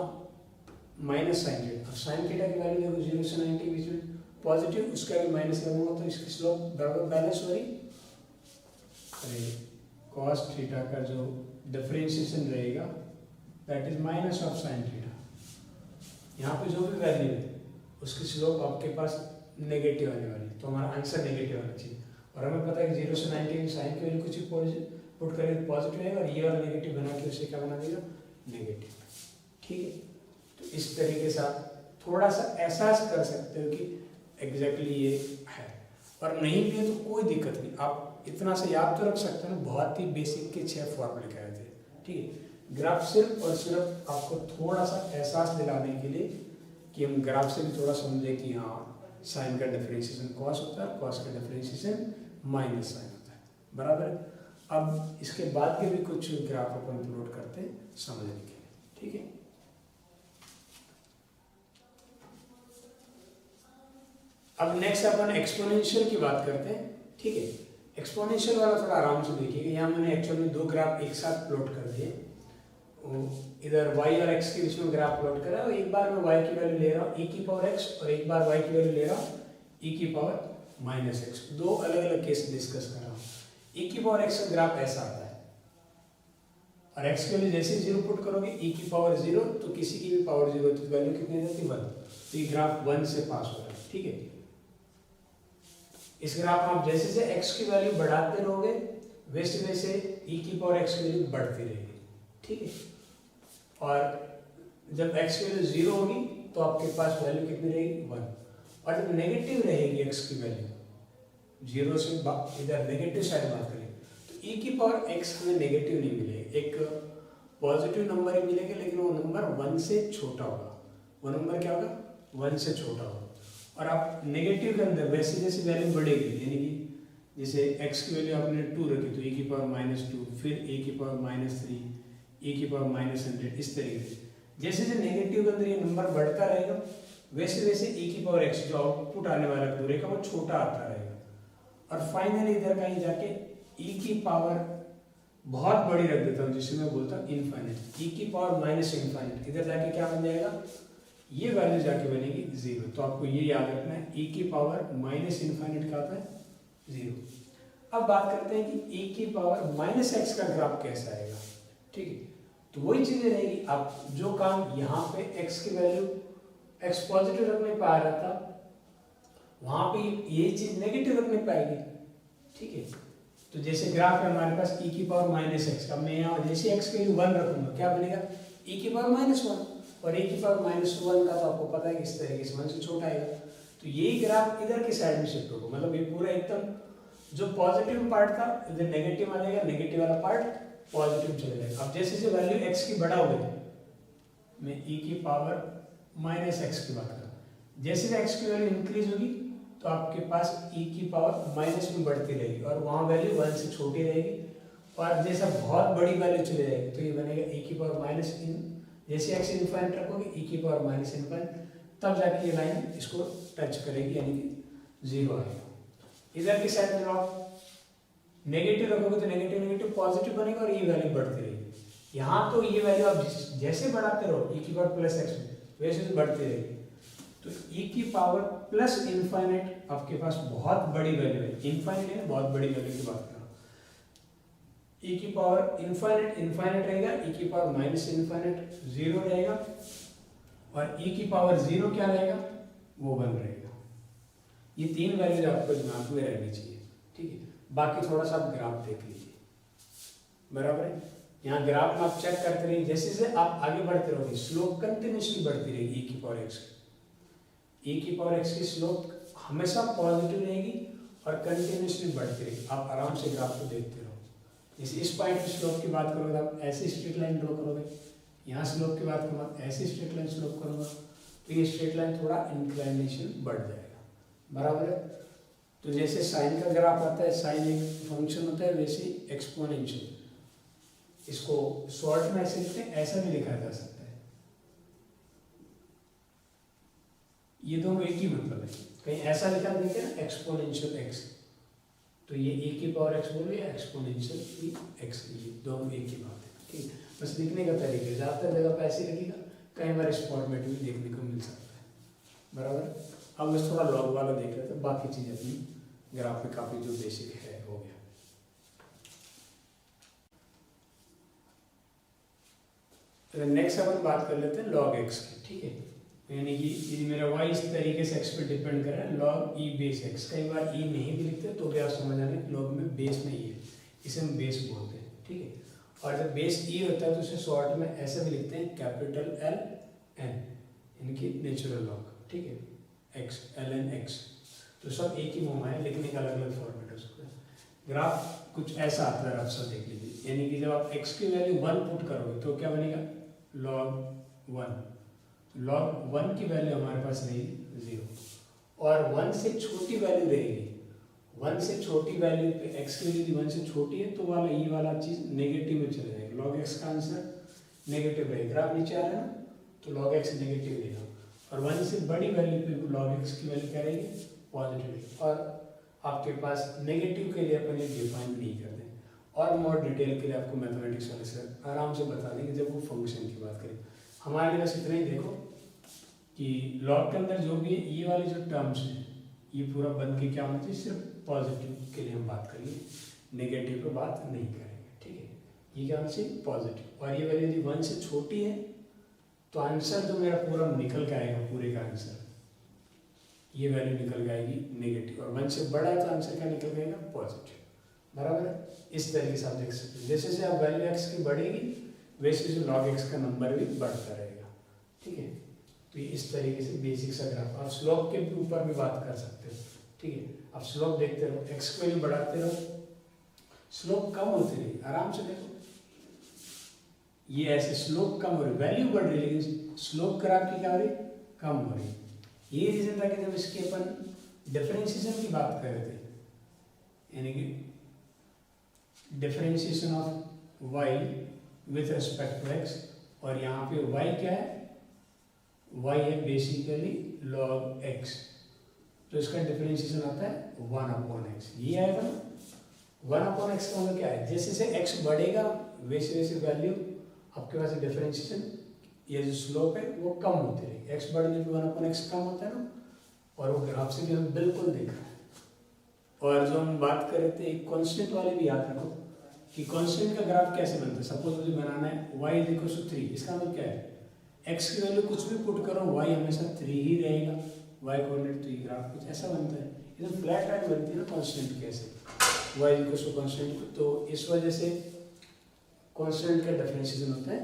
-sin थीटा, अब sin थीटा की वैल्यू देखो 0 से 90 के बीच में पॉजिटिव, उसका भी माइनस लगूंगा तो इसकी स्लोप बराबर बैलेंस हो रही। अरे cos थीटा का जो डिफरेंशिएशन रहेगा दैट इज -sin थीटा। यहाँ पे जो भी वैल्यू है उसकी स्लोप आपके पास नेगेटिव आने वाली, तो हमारा आंसर नेगेटिव आना चाहिए। और हमें पता है कि 0 से 90 की साइन की वैल्यू कुछ ही पुट करें पॉजिटिव है, और ये वाला नेगेटिव बना के उसे क्या बना देगा? नेगेटिव, ठीक है। तो इस तरीके से आप थोड़ा सा एहसास कर सकते हो कि एग्जैक्टली ये है, और नहीं भी है तो कोई दिक्कत नहीं, आप इतना से याद तो रख सकते हो ना। बहुत ही बेसिक के 6 फॉर्मूले कहे थे, ठीक है। ग्राफ सिर्फ और सिर्फ आपको थोड़ा सा एहसास दिलाने के लिए कि हम ग्राफ से भी थोड़ा समझे कि हाँ साइन का डिफरेंशिएशन कॉस होता है, कॉस का डिफरेंशिएशन माइनस साइन होता है, बराबर है। अब इसके बाद के भी कुछ ग्राफ अपन प्लॉट करते हैं समझने के लिए, ठीक है। अब नेक्स्ट अपन एक्सपोनेंशियल की बात करते हैं, ठीक है। एक्सपोनेंशियल वाला थोड़ा आराम से देखिएगा। यहाँ मैंने एक्चुअल में दो ग्राफ एक साथ प्लॉट कर दिए, इधर y और x के बीच में ग्राफ प्लॉट करा और एक बार मैं y की वैल्यू ले रहा हूँ e की पावर x और एक बार y की वैल्यू ले रहा हूँ e की पावर माइनस x। दो अलग अलग केस डिस्कस कर रहा हूँ। e की पावर x का ग्राफ ऐसा आता है और x की वैल्यू जैसे जीरो पुट करोगे e की पावर जीरो, तो किसी की भी पावर जीरो तो वैल्यू कितनी जाती है 1, तो ये ग्राफ 1 से पास हो रहा है, ठीक है। इस ग्राफ में आप जैसे जैसे x की वैल्यू बढ़ाते रहोगे वैसे वैसे e की पावर x की वैल्यू बढ़ती रहेगी, ठीक है। और जब x की वैल्यू जीरो होगी तो आपके पास वैल्यू कितनी रहेगी 1, और जब नेगेटिव रहेगी x की वैल्यू जीरो से इधर नेगेटिव साइड बात करें तो e की पावर x हमें नेगेटिव नहीं मिलेगा, एक पॉजिटिव नंबर ही मिलेगा, लेकिन वो नंबर 1 से छोटा होगा। वो नंबर क्या होगा 1 से छोटा होगा। और आप नेगेटिव के अंदर वैसे जैसे वैल्यू बढ़ेगी, यानी कि जैसे x की वैल्यू आपने 2 रखी तो e की पावर -2, फिर e की पावर -3, e की पावर -100, इस तरीके से जैसे जैसे नेगेटिव के अंदर ये नंबर बढ़ता रहेगा वैसे वैसे e की पावर x जो आउटपुट आने वाला पूरे का वो छोटा आता रहेगा। और फाइनली इधर कहीं जाके e की पावर बहुत बड़ी रख देता हूँ जिसे मैं बोलता हूँ इनफाइनाइट, e की पावर -इनफाइनाइट। इधर जाके क्या बन जाएगा, ये वैल्यू जाके बनेगी 0। तो आपको ये याद रखना है e की पावर -इनफाइनाइट का आता है 0। अब बात करते हैं कि e की पावर -x का ग्राफ कैसा आएगा, ठीक है। तो वही चीजें रहेगी, आप जो काम यहाँ पे x की वैल्यू x पॉजिटिव रखने पे आ रहा था वहां पे ये चीज नेगेटिव रखने पे आएगी, ठीक है। तो जैसे ग्राफ है हमारे पास e की पावर -x का, मैं यहाँ जैसे x की वैल्यू 1 रखूंगा क्या बनेगा e की पावर -1, और e की पावर -1 का तो आपको पता है कि इस तरीके से 1 से छोटा आएगा। तो यही ग्राफ इधर की साइड में शिफ्ट होगा, मतलब ये पूरा एकदम जो पॉजिटिव पार्ट था इधर नेगेटिव आ जाएगा, नेगेटिव वाला पार्ट पॉजिटिव चले जाएगा। अब जैसे जैसे वैल्यू x की बड़ा होगी, मैं e की पावर -x की बात कर रहा हूँ, जैसे x की वैल्यू इंक्रीज होगी तो आपके पास e की पावर माइनस में बढ़ती रहेगी और वहाँ वैल्यू 1 से छोटी रहेगी। और जैसा बहुत बड़ी वैल्यू चली जाएगी तो ये बनेगा e की पावर माइनस इन, जैसे x इनफाइनाइट रखोगे e की पावर -इनफाइनाइट, तब जाके ये लाइन इसको टच करेगी यानी कि 0 आएगा। इधर की साइड में आप नेगेटिव रखोगे तो नेगेटिव नेगेटिव पॉजिटिव बनेगा और ये वैल्यू बढ़ती रहेगी। यहाँ तो ये वैल्यू आप जैसे बढ़ाते रहो e की पावर +x में वैसे बढ़ती रहेगी। तो e की पावर +इनफाइनाइट आपके पास बहुत बड़ी वैल्यू है, इनफाइनाइट है बहुत बड़ी वैल्यू की बात कर रहा हूँ। e की पावर इनफाइनाइट रहेगा, e की पावर -इनफाइनाइट 0 रहेगा, और e की पावर 0 क्या रहेगा वो 1 रहेगा। ये तीन वैल्यूज आपको दिमाग में रहनी चाहिए, ठीक है। बाकी थोड़ा सा आप ग्राफ देख लीजिए, बराबर है। यहाँ ग्राफ में आप चेक करते रहिए, जैसे जैसे आप आगे बढ़ते रहोगे स्लोप कंटिन्यूसली बढ़ती रहेगी e की पावर x की। e की पावर x की स्लोप हमेशा पॉजिटिव रहेगी और कंटिन्यूसली बढ़ती रहेगी। आप आराम से ग्राफ को देखते रहो। जैसे इस पॉइंट की स्लोप की बात करोगे आप ऐसी स्ट्रेट लाइन ड्रॉ करोगे, यहाँ स्लोप की बात करोगे ऐसी स्ट्रेट लाइन स्लोप करोगे तो ये स्ट्रेट लाइन थोड़ा इंक्लाइनेशन बढ़ जाएगा, बराबर है। तो जैसे साइन का ग्राफ आता है, साइन एक फंक्शन होता है, वैसे एक्सपोनेंशियल, इसको शॉर्ट में ऐसे लिखते हैं, ऐसा भी लिखा जा सकता है। ये दोनों एक ही मतलब है, कहीं ऐसा लिखा देखे ना एक्सपोनेंशियल एक्स, तो ये e की पावर x बोलो या एक्सपोनेंशियल x, ये दोनों एक ही बात है, ठीक। बस लिखने का तरीका ज़्यादातर जगह पे ऐसे लिखेगा, कई बार इस फॉर्मेट में देखने को मिल सकता है, बराबर। अब बस थोड़ा लॉग वाला देख रहे थे, बाकी चीज़ें अपनी ग्राफ में काफ़ी जो बेसिक है हो गया। नेक्स्ट अपन बात कर लेते हैं log x की, ठीक है। यानी कि ये मेरा y इस तरीके से x पे डिपेंड कर रहा है, log e बेस x। कई बार e नहीं भी लिखते तो भी आप समझ आने log में बेस में e है, इसे हम बेस बोलते हैं, ठीक है। और जब बेस e होता है तो उसे शॉर्ट में ऐसे भी लिखते हैं कैपिटल L n, यानी कि नेचुरल लॉग, ठीक है, x ln x। तो सब एक ही मुँह है, लिखने का अलग अलग फॉर्मेट है उसका। ग्राफ कुछ ऐसा आता है, आप सब देख लीजिए। यानी कि जब आप x की वैल्यू 1 पुट करोगे तो क्या बनेगा log 1। log 1 की वैल्यू हमारे पास रहेगी 0 और 1 से छोटी वैल्यू रहेगी। 1 से छोटी वैल्यू पे x की वैल्यू 1 से छोटी है तो वाला ये वाला चीज़ नेगेटिव में चले जाएगा। log x का आंसर नेगेटिव रहेगा। ग्राफ नीचे आ रहा है ना, तो log x नेगेटिव रहेगा और 1 से बड़ी वैल्यू पे log x की वैल्यू क्या रहेगी पॉजिटिव। और आपके पास नेगेटिव के लिए अपन ये डिफाइन नहीं करते और मोर डिटेल के लिए आपको मैथमेटिक्स वाले सर आराम से बता देंगे जब वो फंक्शन की बात करें। हमारे लिए बस इतना ही देखो कि लॉग के अंदर जो भी है ये वाले जो टर्म्स हैं ये पूरा बन के क्या होना चाहिए, सिर्फ पॉजिटिव के लिए हम बात करेंगे, नेगेटिव पे बात नहीं करेंगे। ठीक है, ये क्या होना चाहिए पॉजिटिव। और ये वैल्यू यदि 1 से छोटी है तो आंसर जो मेरा पूरा निकल के आएगा, पूरे का आंसर ये वैल्यू निकल जाएगी नेगेटिव और 1 से बड़ा है तो आंसर क्या निकल जाएगा पॉजिटिव। बराबर है, इस तरीके से आप देख सकते हैं। जैसे जैसे आप वैल्यू x की बढ़ेगी वैसे वैसे log x का नंबर भी बढ़ता रहेगा। ठीक है, तो ये इस तरीके से बेसिक सा ग्राफ। आप स्लोप के ऊपर भी बात कर सकते हो। ठीक है, आप स्लोप देखते रहो, x की वैल्यू बढ़ाते रहो, स्लोप कम होती रही, आराम से देखो ये ऐसे स्लोप कम हो रही, वैल्यू बढ़ रही लेकिन स्लोप ग्राफ की क्या हो रही कम हो रही। ये रीजन था कि जब इसके अपन डिफरेंशिएशन की बात कर रहे थे, यानी कि differentiation of y with respect to x, और यहाँ पे y क्या है, y है बेसिकली log x, तो इसका डिफरेंशिएशन आता है 1/x। ये आएगा ना 1/x का मतलब क्या है, जैसे जैसे x बढ़ेगा वैसे वैसे वैल्यू आपके पास डिफरेंशिएशन, ये जो स्लोप है वो कम होती रहेगी। x बढ़ने पे 1/x कम होता है ना, और वो ग्राफ से भी हम बिल्कुल देख रहे हैं। और जो हम बात कर रहे थे कांस्टेंट वाले भी याद रखो कि कांस्टेंट का ग्राफ कैसे बनता है। सपोज मुझे बनाना है y = 3, इसका मतलब क्या है x की वैल्यू कुछ भी पुट करो y हमेशा 3 ही रहेगा, y कोऑर्डिनेट, तो ये ग्राफ कुछ ऐसा बनता है। एकदम फ्लैट लाइन बनती है ना कांस्टेंट कैसे, y = कांस्टेंट, तो इस वजह से कांस्टेंट का डिफरेंशिएशन होता है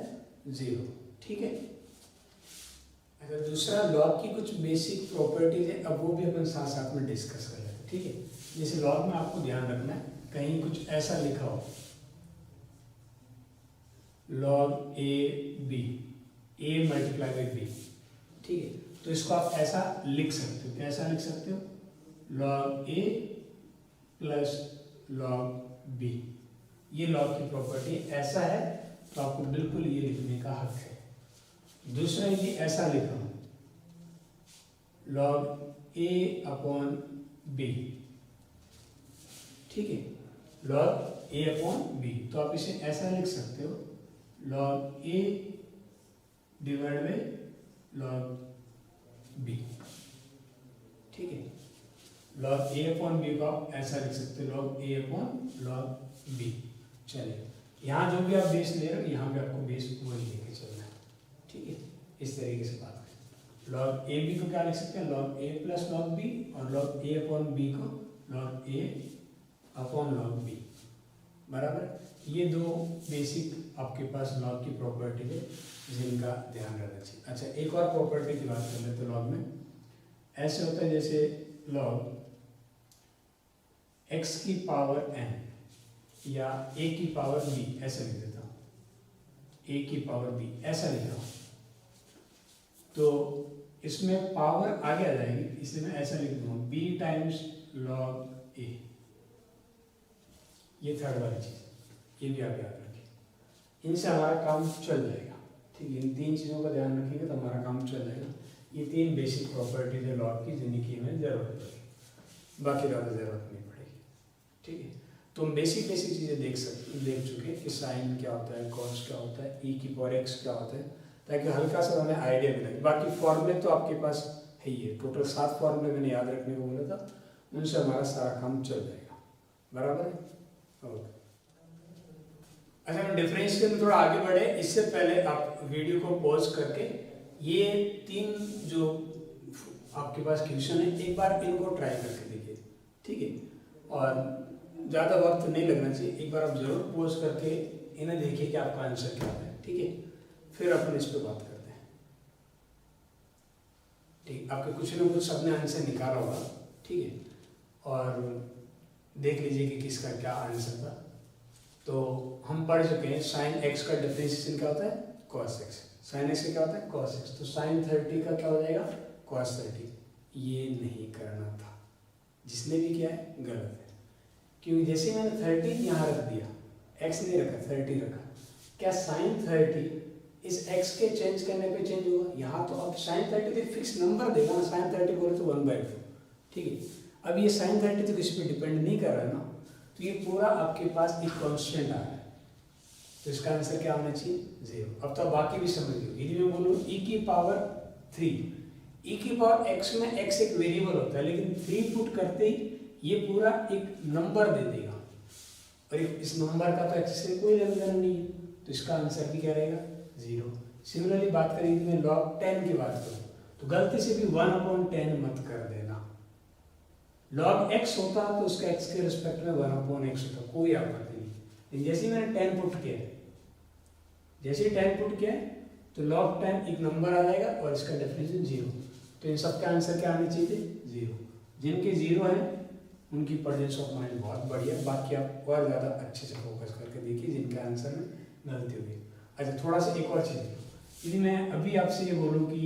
0। ठीक है, अगर दूसरा लॉग की कुछ बेसिक प्रॉपर्टीज है, अब वो भी अपन साथ साथ में डिस्कस कर लेते हैं। ठीक है, जैसे लॉग में आपको ध्यान रखना है कहीं कुछ ऐसा लिखा हो log a × b, ठीक है, तो इसको आप ऐसा लिख सकते हो। कैसा लिख सकते हो, log a + log b। ये लॉग की प्रॉपर्टी ऐसा है तो आपको बिल्कुल ये लिखने का हक है। दूसरा ये ऐसा लिखा log a/b, ठीक है, log a/b, तो आप इसे ऐसा लिख सकते हो log a / log b। ठीक है, log a/b को आप ऐसा लिख सकते हो log a/ log b। चलिए, यहाँ जो भी आप बेस ले रहे हो यहाँ पे आपको बेस वही लेके चलना है। ठीक है, इस तरीके से बात करें। log ab को क्या लिख सकते हैं, log a + log b, और log a/b को log a/log b। बराबर, ये दो बेसिक आपके पास लॉग की प्रॉपर्टी है जिनका ध्यान रखना चाहिए। अच्छा, एक और प्रॉपर्टी की बात कर लेते हैं। लॉग में ऐसे होता है जैसे log x की पावर n या a की पावर b, ऐसा लिख देता हूँ, a की पावर b ऐसा लिख रहा हूँ, तो इसमें पावर आगे आ जाएगी, इसलिए मैं ऐसा लिख दूंगा b × log a। ये थर्ड वाली चीज़, ये भी आप याद रखें, इनसे हमारा काम चल जाएगा। ठीक है, इन तीन चीज़ों का ध्यान रखेंगे तो हमारा काम चल जाएगा। ये तीन बेसिक प्रॉपर्टीज है लॉग की जिनकी हमें ज़रूरत पड़ेगी, बाकी ज़्यादा ज़रूरत नहीं पड़ेगी। ठीक है, तो हम बेसिक चीज़ें देख चुके हैं कि साइन क्या होता है, कॉस क्या होता है, e⁻x क्या होता है, ताकि हल्का सा हमें आइडिया मिले। बाकी फॉर्मूले तो आपके पास है ही है, टोटल 7 फॉर्मूले मैंने याद रखने को बोला था, उनसे हमारा सारा काम चल जाएगा। बराबर है, ओके। अच्छा, हम डिफरेंशियल में थोड़ा आगे बढ़े, इससे पहले आप वीडियो को पॉज करके ये 3 जो आपके पास क्वेश्चन है एक बार इनको ट्राई करके देखिए। ठीक है, और ज़्यादा वक्त नहीं लगना चाहिए, एक बार आप जरूर पॉज करके इन्हें देखिए कि आपका आंसर क्या है। ठीक है, फिर अपन इस पर बात करते हैं। ठीक, आपके कुछ ना कुछ सबने आंसर निकाला होगा। ठीक है, और देख लीजिए कि किसका क्या आंसर था। तो हम पढ़ चुके हैं साइन एक्स का डिफरेंशिएशन क्या होता है, कॉस एक्स। साइन एक्स का क्या होता है, कॉस एक्स। तो साइन 30 का क्या हो जाएगा, कॉस 30। ये नहीं करना था, जिसने भी किया है गलत है, क्योंकि जैसे मैंने 30 यहाँ रख दिया, एक्स नहीं रखा, 30 रखा, क्या साइन 30 इस एक्स के चेंज करने पे चेंज होगा? यहाँ तो अब साइन 30 तो फिक्स नंबर देगा ना, साइन 30 बोले तो 1/4, ठीक है। अब ये साइन 30 तो किसी पे डिपेंड नहीं कर रहा है ना, तो ये पूरा आपके पास एक कांस्टेंट आ रहा है, तो इसका आंसर क्या होना चाहिए, 0। अब तो बाकी भी समझ लो, यदि मैं बोलूँ e की पावर 3, e की पावर x में x एक वेरिएबल होता है, लेकिन 3 पुट करते ही ये पूरा एक नंबर दे देगा, और इस नंबर का तो x से कोई लेना देना नहीं है, तो इसका आंसर भी क्या रहेगा, 0। सिमिलरली बात करें यदि मैं log 10 की बात करूँ, तो गलती से भी 1/10 मत कर देना। log x होता तो उसका x के रिस्पेक्ट में 1/x होता, कोई आपत्ति नहीं, लेकिन जैसे मैंने 10 पुट किया, जैसे 10 पुट किया तो log 10 एक नंबर आ जाएगा और इसका डेफिनेशन 0। तो इन सब का आंसर क्या आने चाहिए थे, 0। जिनके 0 है उनकी प्रेजेंस ऑफ माइंड बहुत बढ़िया, बाकी आप और ज़्यादा अच्छे से फोकस करके देखिए जिनके आंसर में गलती होगी। अच्छा, थोड़ा सा एक और चीज़, यदि मैं अभी आपसे ये बोलूँ कि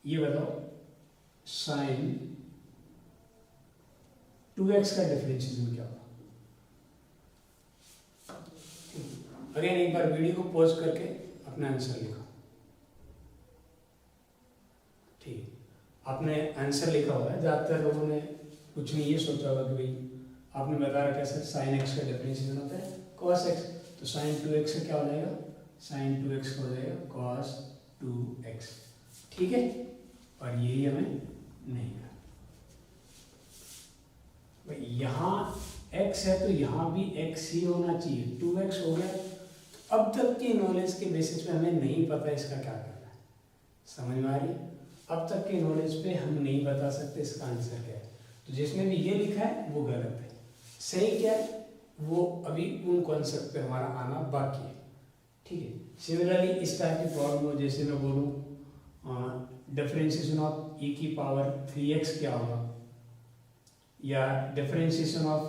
ये बताओ साइन 2x का डिफरेंशिएशन क्या होगा। अगेन एक बार वीडियो को पॉज करके अपना आंसर लिखो, ठीक, आपने आंसर लिखा हुआ है। ज़्यादातर लोगों ने कुछ नहीं ये सोचा होगा कि भाई आपने बताया कैसे साइन x का डिफरेंशिएशन होता है cos x, तो साइन 2x का क्या हो जाएगा, साइन 2x का हो जाएगा cos 2x, ठीक है। और यही हमें नहीं करना भाई, यहाँ x है तो यहाँ भी x ही होना चाहिए, 2x हो गया। अब तक की नॉलेज के बेसिस पे हमें नहीं पता इसका क्या करना है, समझ में आ रही है। अब तक के नॉलेज पे हम नहीं बता सकते इसका आंसर क्या है, तो जिसमें भी ये लिखा है वो गलत है, सही क्या है वो अभी उन कॉन्सेप्ट पे हमारा आना बाकी है, ठीक है। सिमिलरली इस टाइप की प्रॉब्लम हो, जैसे मैं बोलूँ डिफरेंशिएशन ऑफ e की पावर 3x क्या होगा, या डिफरेंशिएशन ऑफ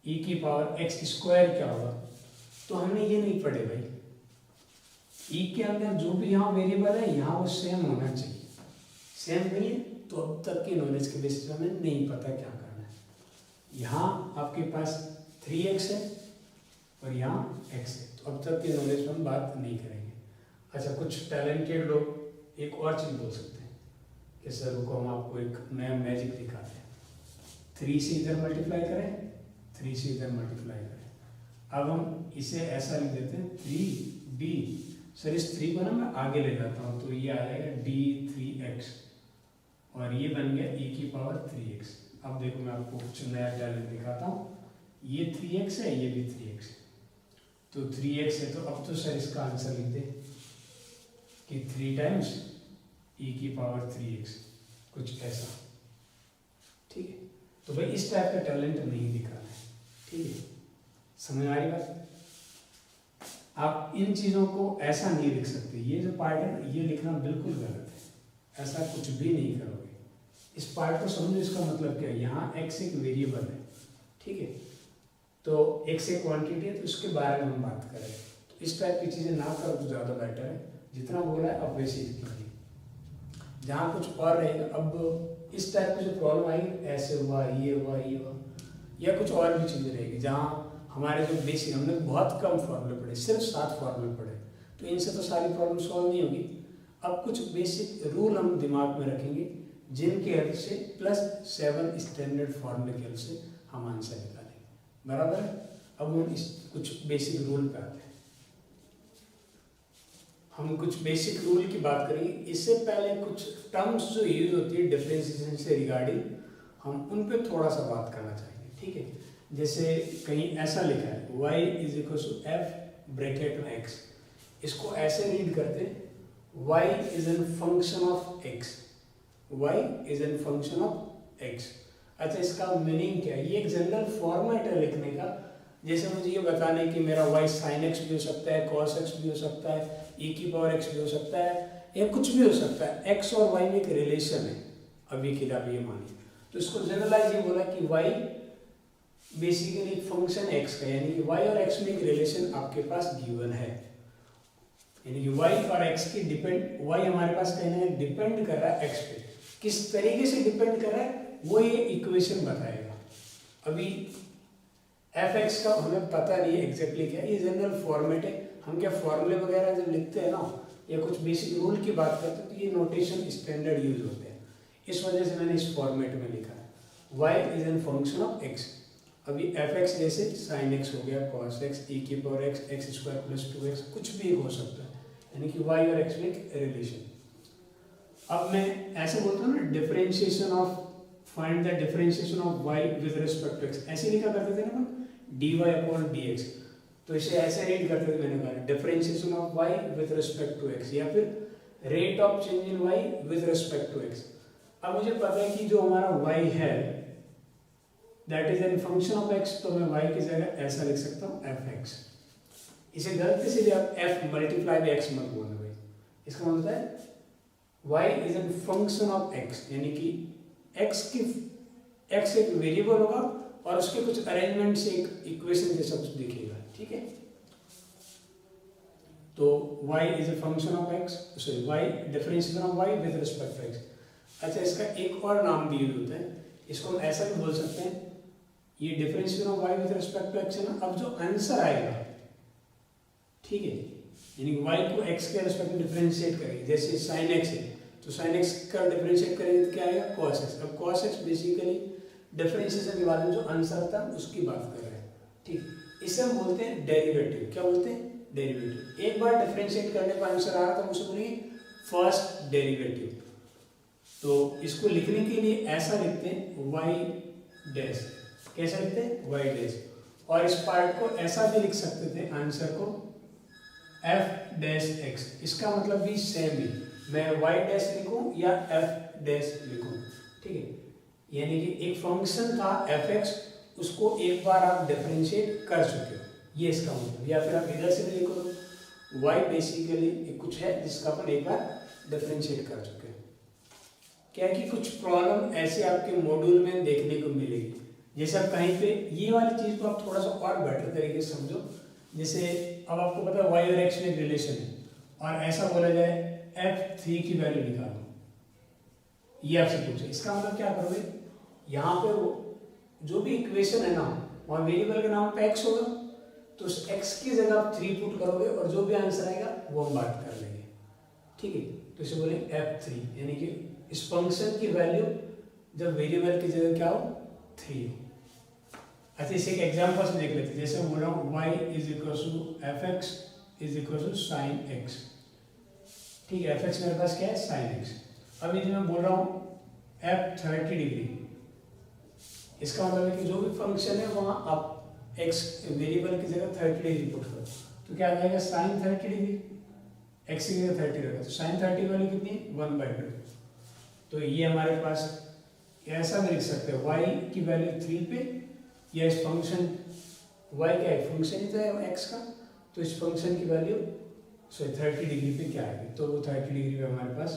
e की पावर x² क्या होगा, तो हमने ये नहीं पढ़े भाई। e के अंदर जो भी यहाँ वेरिएबल है यहाँ वो सेम होना चाहिए, सेम नहीं है तो अब तक की नॉलेज के बेसिस पे हमें नहीं पता क्या करना है। यहाँ आपके पास 3x है और यहाँ x है, तो अब तक की नॉलेज पर हम बात नहीं करेंगे। अच्छा, कुछ टैलेंटेड लोग एक और चीज़ बोल सकते हैं कि सर रुको हम आपको एक नया मैजिक दिखाते हैं, 3 से इधर मल्टीप्लाई करें, 3 से इधर मल्टीप्लाई करें। अब हम इसे ऐसा लिख देते हैं 3d, सर इस 3 को ना मैं आगे ले जाता हूँ, तो ये आ जाएगा d3x और ये बन गया e की पावर 3x। अब देखो मैं आपको कुछ नया टैलेंट दिखाता हूँ, ये 3x है, ये भी 3x है, तो 3x है, तो अब तो सर इसका आंसर लिख दे कि 3 टाइम्स e की पावर 3x, कुछ ऐसा, ठीक है। तो भाई इस टाइप का टैलेंट नहीं दिखाना है, ठीक है, समझ आ रही बात। आप इन चीज़ों को ऐसा नहीं लिख सकते, ये जो पार्ट है ना ये लिखना बिल्कुल गलत है, ऐसा कुछ भी नहीं करोगे। इस पार्ट को समझो, इसका मतलब क्या है, यहाँ x एक वेरिएबल है, ठीक है, तो x एक क्वांटिटी है, तो इसके बारे में हम बात करें, तो इस टाइप की चीज़ें ना करो तो ज़्यादा बेटर है। जितना बोला है अब वैसे ही कीजिए, जहाँ कुछ और रहेगा। अब इस टाइप की जो प्रॉब्लम आएगी, ऐसे हुआ, ये हुआ, ये हुआ, या कुछ और भी चीज़ें रहेगी जहाँ हमारे जो बेसिक, हमने बहुत कम फॉर्मूले पढ़े, सिर्फ 7 फॉर्मूले पढ़े, तो इनसे तो सारी प्रॉब्लम सॉल्व नहीं होगी। अब कुछ बेसिक रूल हम दिमाग में रखेंगे जिनके हेल्प से +7 स्टैंडर्ड फॉर्मूले की हेल्प से हम आंसर निकालेंगे, बराबर है। अब हम इस कुछ बेसिक रूल पे आते हैं, हम कुछ बेसिक रूल की बात करेंगे। इससे पहले कुछ टर्म्स जो यूज होती है डिफरेंशिएशन से रिगार्डिंग, हम उन पे थोड़ा सा बात करना चाहेंगे, ठीक है। जैसे कहीं ऐसा लिखा है y = f ब्रैकेट में x, इसको ऐसे रीड करते हैं y is an function of x, y is an function of x। अच्छा, इसका मीनिंग क्या है, ये एक जनरल फॉर्मेट है लिखने का। जैसे मुझे ये बताना है कि मेरा y sin x भी हो सकता है, cos x भी हो सकता है, e की पावर x भी हो सकता है, या कुछ भी हो सकता है। x और y में एक रिलेशन है, अभी के लिए आप ये मानिए, तो इसको जनरलाइज ये बोला कि y बेसिकली फंक्शन एक्स का, यानी कि वाई और एक्स में एक रिलेशन आपके पास गिवन है, यानी कि वाई और एक्स की डिपेंड, वाई हमारे पास कहीं ना डिपेंड कर रहा है एक्स पे, किस तरीके से डिपेंड कर रहा है वो ये इक्वेशन बताएगा। अभी एफ एक्स का हमें पता नहीं है एग्जैक्टली क्या, ये जनरल फॉर्मेट है, हम क्या फॉर्मूले वगैरह जब लिखते हैं ना या कुछ बेसिक रूल की बात करते हैं तो ये नोटेशन स्टैंडर्ड यूज होते हैं, इस वजह से मैंने इस फॉर्मेट में लिखा है। Y is an function of x. अभी एफ एक्स जैसे साइन एक्स हो गया, कॉस एक्स, ई की power x, x square plus 2x, कुछ भी हो सकता है, यानी कि वाई और एक्स में एक रिलेशन। अब मैं ऐसे बोलता हूँ ना, differentiation of, find the differentiation of y with respect to x, ऐसे लिखा करते थे ना dy अपॉन dx, तो इसे ऐसे रीड करते थे, मैंने कहा differentiation of y with respect to x, या फिर rate of change in y with respect to x। अब मुझे पता है कि जो हमारा y है that is an function of x, तो मैं y की जगह ऐसा लिख सकता हूँ fx। इसे गलती से भी आप f मल्टीप्लाई बाय x मत बोलना भाई, इसका मतलब है y is an function of x, यानी कि x एक वेरिएबल होगा और उसके कुछ अरेंजमेंट से एक इक्वेशन जैसा कुछ दिखेगा, ठीक है। तो y is a function of x, sorry y differentiation of y with respect to x। अच्छा, इसका एक और नाम भी यूज होता है, इसको हम ऐसा भी बोल सकते हैं, ये differentiation of y with respect to x है ना, अब जो आंसर आएगा, ठीक है, यानी y को x के रिस्पेक्ट में डिफरेंशिएट करेंगे, जैसे sin x है तो sin x का डिफरेंशिएट करेंगे तो क्या आएगा cos x। अब cos x बेसिकली डिफरेंशिएशन के बाद में जो आंसर आता है उसकी बात कर रहे हैं, ठीक। इसे हम बोलते हैं डेरिवेटिव। क्या बोलते हैं? डेरिवेटिव। एक बार डिफरेंशिएट करने पर आंसर आ रहा था, उसे बोलेंगे फर्स्ट डेरिवेटिव। तो इसको लिखने के लिए ऐसा लिखते हैं y डैश, कैसे लिखते हैं y डैश, और इस पार्ट को ऐसा भी लिख सकते थे आंसर को f डैश x। इसका मतलब भी सेम ही, मैं y डैश लिखूं या f डैश लिखूं, ठीक है। यानी कि एक फंक्शन था fx, उसको एक बार आप डिफरेंशिएट कर चुके हो, ये इसका मतलब। या फिर आप इधर से भी लिखो, y बेसिकली कुछ है जिसका अपन एक बार डिफरेंशिएट कर चुके हैं। क्या है कि कुछ प्रॉब्लम ऐसे आपके मॉड्यूल में देखने को मिलेगी, जैसे आप कहीं पे ये वाली चीज को आप थोड़ा सा और बेटर तरीके से समझो। जैसे अब आपको पता है y और x में रिलेशन है, और ऐसा बोला जाए f3 की वैल्यू निकालो, ये आपसे पूछे, इसका मतलब क्या करोगे, यहाँ पे वो जो भी इक्वेशन है ना, वहाँ वेरिएबल का नाम पे x होगा, तो उस x की जगह आप 3 पुट करोगे और जो भी आंसर आएगा वो हम बात कर लेंगे, ठीक है। तो इसे बोलेंगे f3, यानी कि इस फंक्शन की वैल्यू जब वेरिएबल की जगह क्या हो 3 हो। अच्छा, इसे एक एग्जांपल से देख लेते हैं। जैसे मैं बोल रहा हूँ y is equal to fx is equal to sine x, ठीक है। fx मेरे पास क्या है साइन x। अब ये मैं बोल रहा हूँ f 30 डिग्री, इसका मतलब है कि जो भी फंक्शन है वहाँ आप x वेरिएबल की जगह 30 डिग्री पुट करो, तो क्या आ जाएगा साइन 30 डिग्री, x की जगह 30 रहेगा, तो साइन 30 वाली कितनी है 1/2। तो ये हमारे पास ऐसा भी लिख सकते हैं y की वैल्यू 3 पे, या इस फंक्शन y क्या है फंक्शन ही तो है x का, तो इस फंक्शन की वैल्यू 30 डिग्री पे क्या आएगी, तो वो 30 डिग्री पे हमारे पास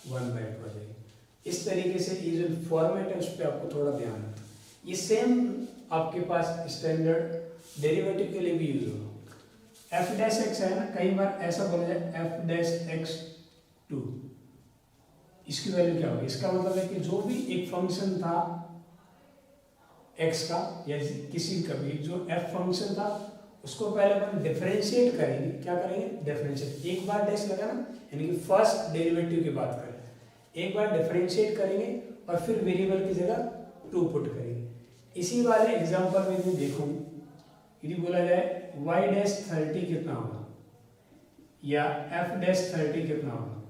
1/2 आ जाएगी। इस तरीके से ये जो फॉर्मेट है उस पर आपको थोड़ा ध्यान रखना। ये सेम आपके पास स्टैंडर्ड डेरिवेटिव के लिए भी यूज होगा। f डैश x है ना, कई बार ऐसा बोला जाए f डैश x 2, इसकी वैल्यू क्या होगी, इसका मतलब है कि जो भी एक फंक्शन था x का या किसी का भी जो f फंक्शन था, उसको पहले अपन डिफरेंशिएट करेंगे। क्या करेंगे? डिफरेंशिएट। एक बार डैश लगा ना, यानी कि फर्स्ट डेरिवेटिव की बात करें, एक बार डिफरेंशिएट करेंगे और फिर वेरिएबल की जगह 2 पुट करेंगे। इसी वाले एग्जांपल में भी देखो, यदि बोला जाए y डैश 30 कितना होगा या f डैश 30 कितना होगा,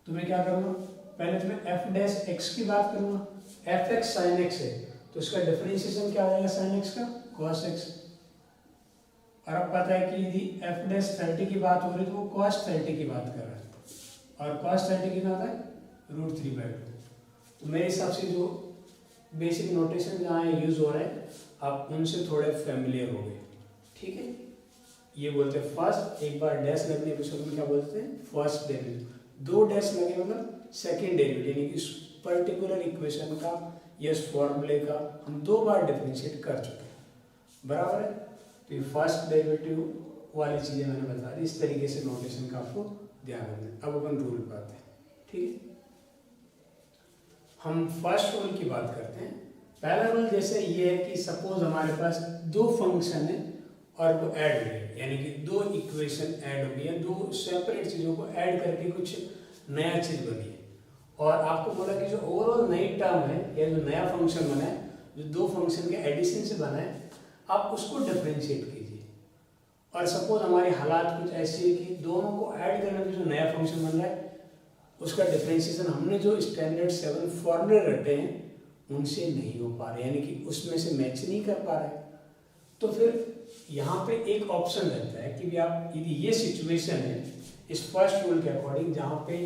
तो मैं क्या करूँगा, पहले तो मैं f डैश x की बात करूँगा। fx sin x है, तो इसका डिफरेंशिएशन क्या आ जाएगा sin x का cos x। और अब पता है कि यदि f डैश 30 की बात हो रही है तो वो cos 30 की बात कर रहा है, और cos 30 कितना आता है √3/2। तो मेरे हिसाब से जो बेसिक नोटेशन जहाँ यूज हो रहे हैं आप उनसे थोड़े फेमिलियर हो गए, ठीक है। ये बोलते हैं फर्स्ट, एक बार डैश लगने पे उसको क्या बोलते हैं फर्स्ट डेरिवेटिव, 2 डैश लगे मतलब सेकेंड डेरिवेटिव, यानी कि इस पर्टिकुलर इक्वेशन का ये इस फॉर्मूले का हम 2 बार डिफरेंशिएट कर चुके हैं, बराबर है। तो ये फर्स्ट डेरिवेटिव वाली चीज़ें मैंने बता दी, इस तरीके से नोटेशन का आपको ध्यान रखना है। अब अपन रूल पे आते हैं, ठीक है। हम फर्स्ट रूल की बात करते हैं। पहला रूल जैसे ये है कि सपोज हमारे पास 2 फंक्शन है और वो ऐड हो गए, यानी कि 2 इक्वेशन ऐड हो गई है, 2 सेपरेट चीज़ों को ऐड करके कुछ नया चीज़ बनी है। और आपको बोला कि जो ओवरऑल नई टर्म है या जो नया फंक्शन बना है, जो 2 फंक्शन के एडिशन से बना है, आप उसको डिफरेंशिएट कीजिए। और सपोज हमारी हालात कुछ ऐसी है कि दोनों को ऐड करने में जो नया फंक्शन बन रहा है उसका डिफरेंशिएशन हमने जो स्टैंडर्ड 7 फॉर्मूले रटे हैं उनसे नहीं हो पा रहे, यानी कि उसमें से मैच नहीं कर पा रहे। तो फिर यहाँ पे एक ऑप्शन रहता है कि भी आप यदि ये सिचुएशन है इस फर्स्ट रूल के अकॉर्डिंग, जहाँ पे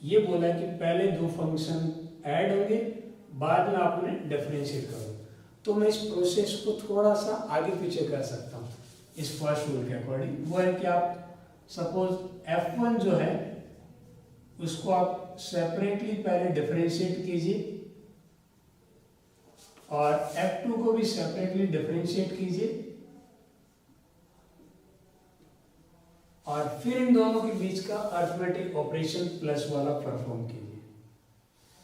ये बोला कि पहले 2 फंक्शन ऐड होंगे, बाद में आप उन्हें डिफरेंशिएट करो, तो मैं इस प्रोसेस को थोड़ा सा आगे पीछे कर सकता हूँ इस फर्स्ट रूल के अकॉर्डिंग। वो है कि आप सपोज F1 जो है उसको आप सेपरेटली पहले डिफरेंशिएट कीजिए और F2 को भी सेपरेटली डिफरेंशिएट कीजिए और फिर इन दोनों के बीच का अरिथमेटिक ऑपरेशन प्लस वाला परफॉर्म कीजिए।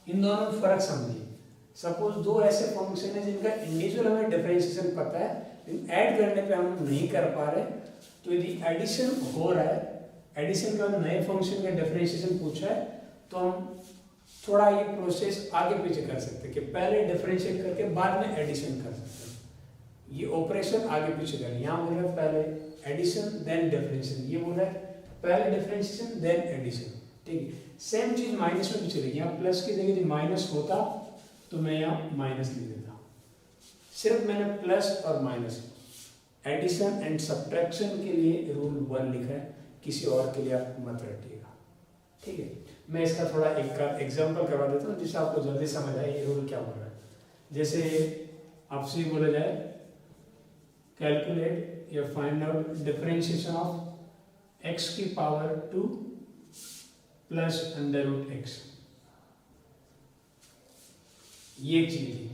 इन दोनों में फर्क समझिए। सपोज 2 ऐसे फंक्शन है जिनका इंडिविजुअल हमें डिफरेंशिएशन पता है, लेकिन ऐड करने पे हम नहीं कर पा रहे, तो यदि एडिशन हो रहा है, एडिशन के बाद नए फंक्शन का डिफरेंशिएशन पूछा है, तो हम थोड़ा ये प्रोसेस आगे पीछे कर सकते हैं कि पहले डिफरेंशिएट करके बाद में एडिशन कर सकते हैं। ये ऑपरेशन आगे पीछे करें। यहाँ बोल रहे हैं पहले एडिशन देन डिफरेंशिएशन, ये बोल रहा है पहले डिफरेंशिएशन देन एडिशन, ठीक है। सेम चीज माइनस में भी चलेगी। यहाँ प्लस की जगह यदि माइनस होता तो मैं यहाँ माइनस लिख देता, सिर्फ मैंने प्लस और माइनस एडिशन एंड सब्ट्रैक्शन के लिए रूल 1 लिखा है, किसी और के लिए आप मत रटिएगा, ठीक है। मैं इसका थोड़ा एक एग्जांपल करवा देता हूँ जिससे आपको जल्दी समझ आए ये रूल क्या हो रहा है। जैसे आपसे ही बोला जाए कैलकुलेट या find out differentiation of x की power 2 plus under root x, ये एक चीज थी।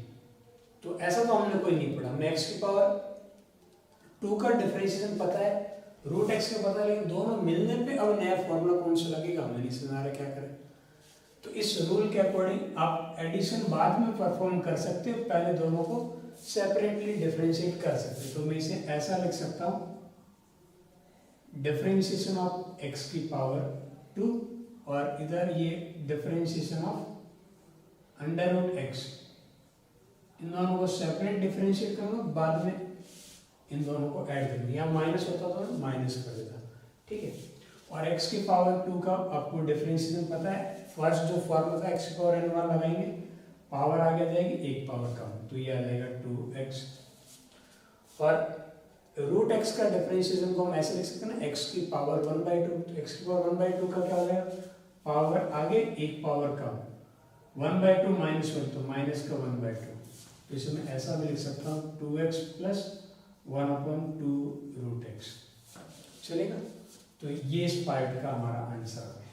तो ऐसा तो हमने कोई नहीं पढ़ा, हमें x की पावर 2 का डिफरेंशिएशन पता है, रूट एक्स का पता है, लेकिन दोनों मिलने पे अब नया फॉर्मूला कौन सा लगेगा हमें नहीं समझ आ रहा, क्या करें। तो इस रूल के अकॉर्डिंग आप एडिशन बाद में परफॉर्म कर सकते हो, पहले दोनों को सेपरेटली डिफरेंशिएट कर सकते हो। तो मैं इसे ऐसा लिख सकता हूँ, डिफरेंशिएशन ऑफ एक्स की पावर 2 और इधर ये differentiation of under root x, इन दोनों को सेपरेट डिफरेंशिएट करूँगा, बाद में इन दोनों को ऐड करेंगे। यहाँ माइनस होता तो माइनस कर देता, ठीक है। और x की पावर 2 का आपको डिफरेंशिएशन पता है, फर्स्ट जो फॉर्मूला था x की पावर n वाला लगाएंगे, पावर आगे आ जाएगी, एक पावर कम, तो ये आ जाएगा 2x। और रूट x का डिफरेंशिएशन को हम ऐसे लिख सकते हैं ना, x की पावर 1/2, तो x की पावर 1/2 का क्या हो जाएगा, पावर आगे एक पावर कम, 1/2 माइनस 1, तो माइनस का 1/2, तो इसे मैं ऐसा भी लिख सकता हूँ 2x प्लस 1/2 रूट एक्स, चलेगा। तो ये इस पार्ट का हमारा आंसर है।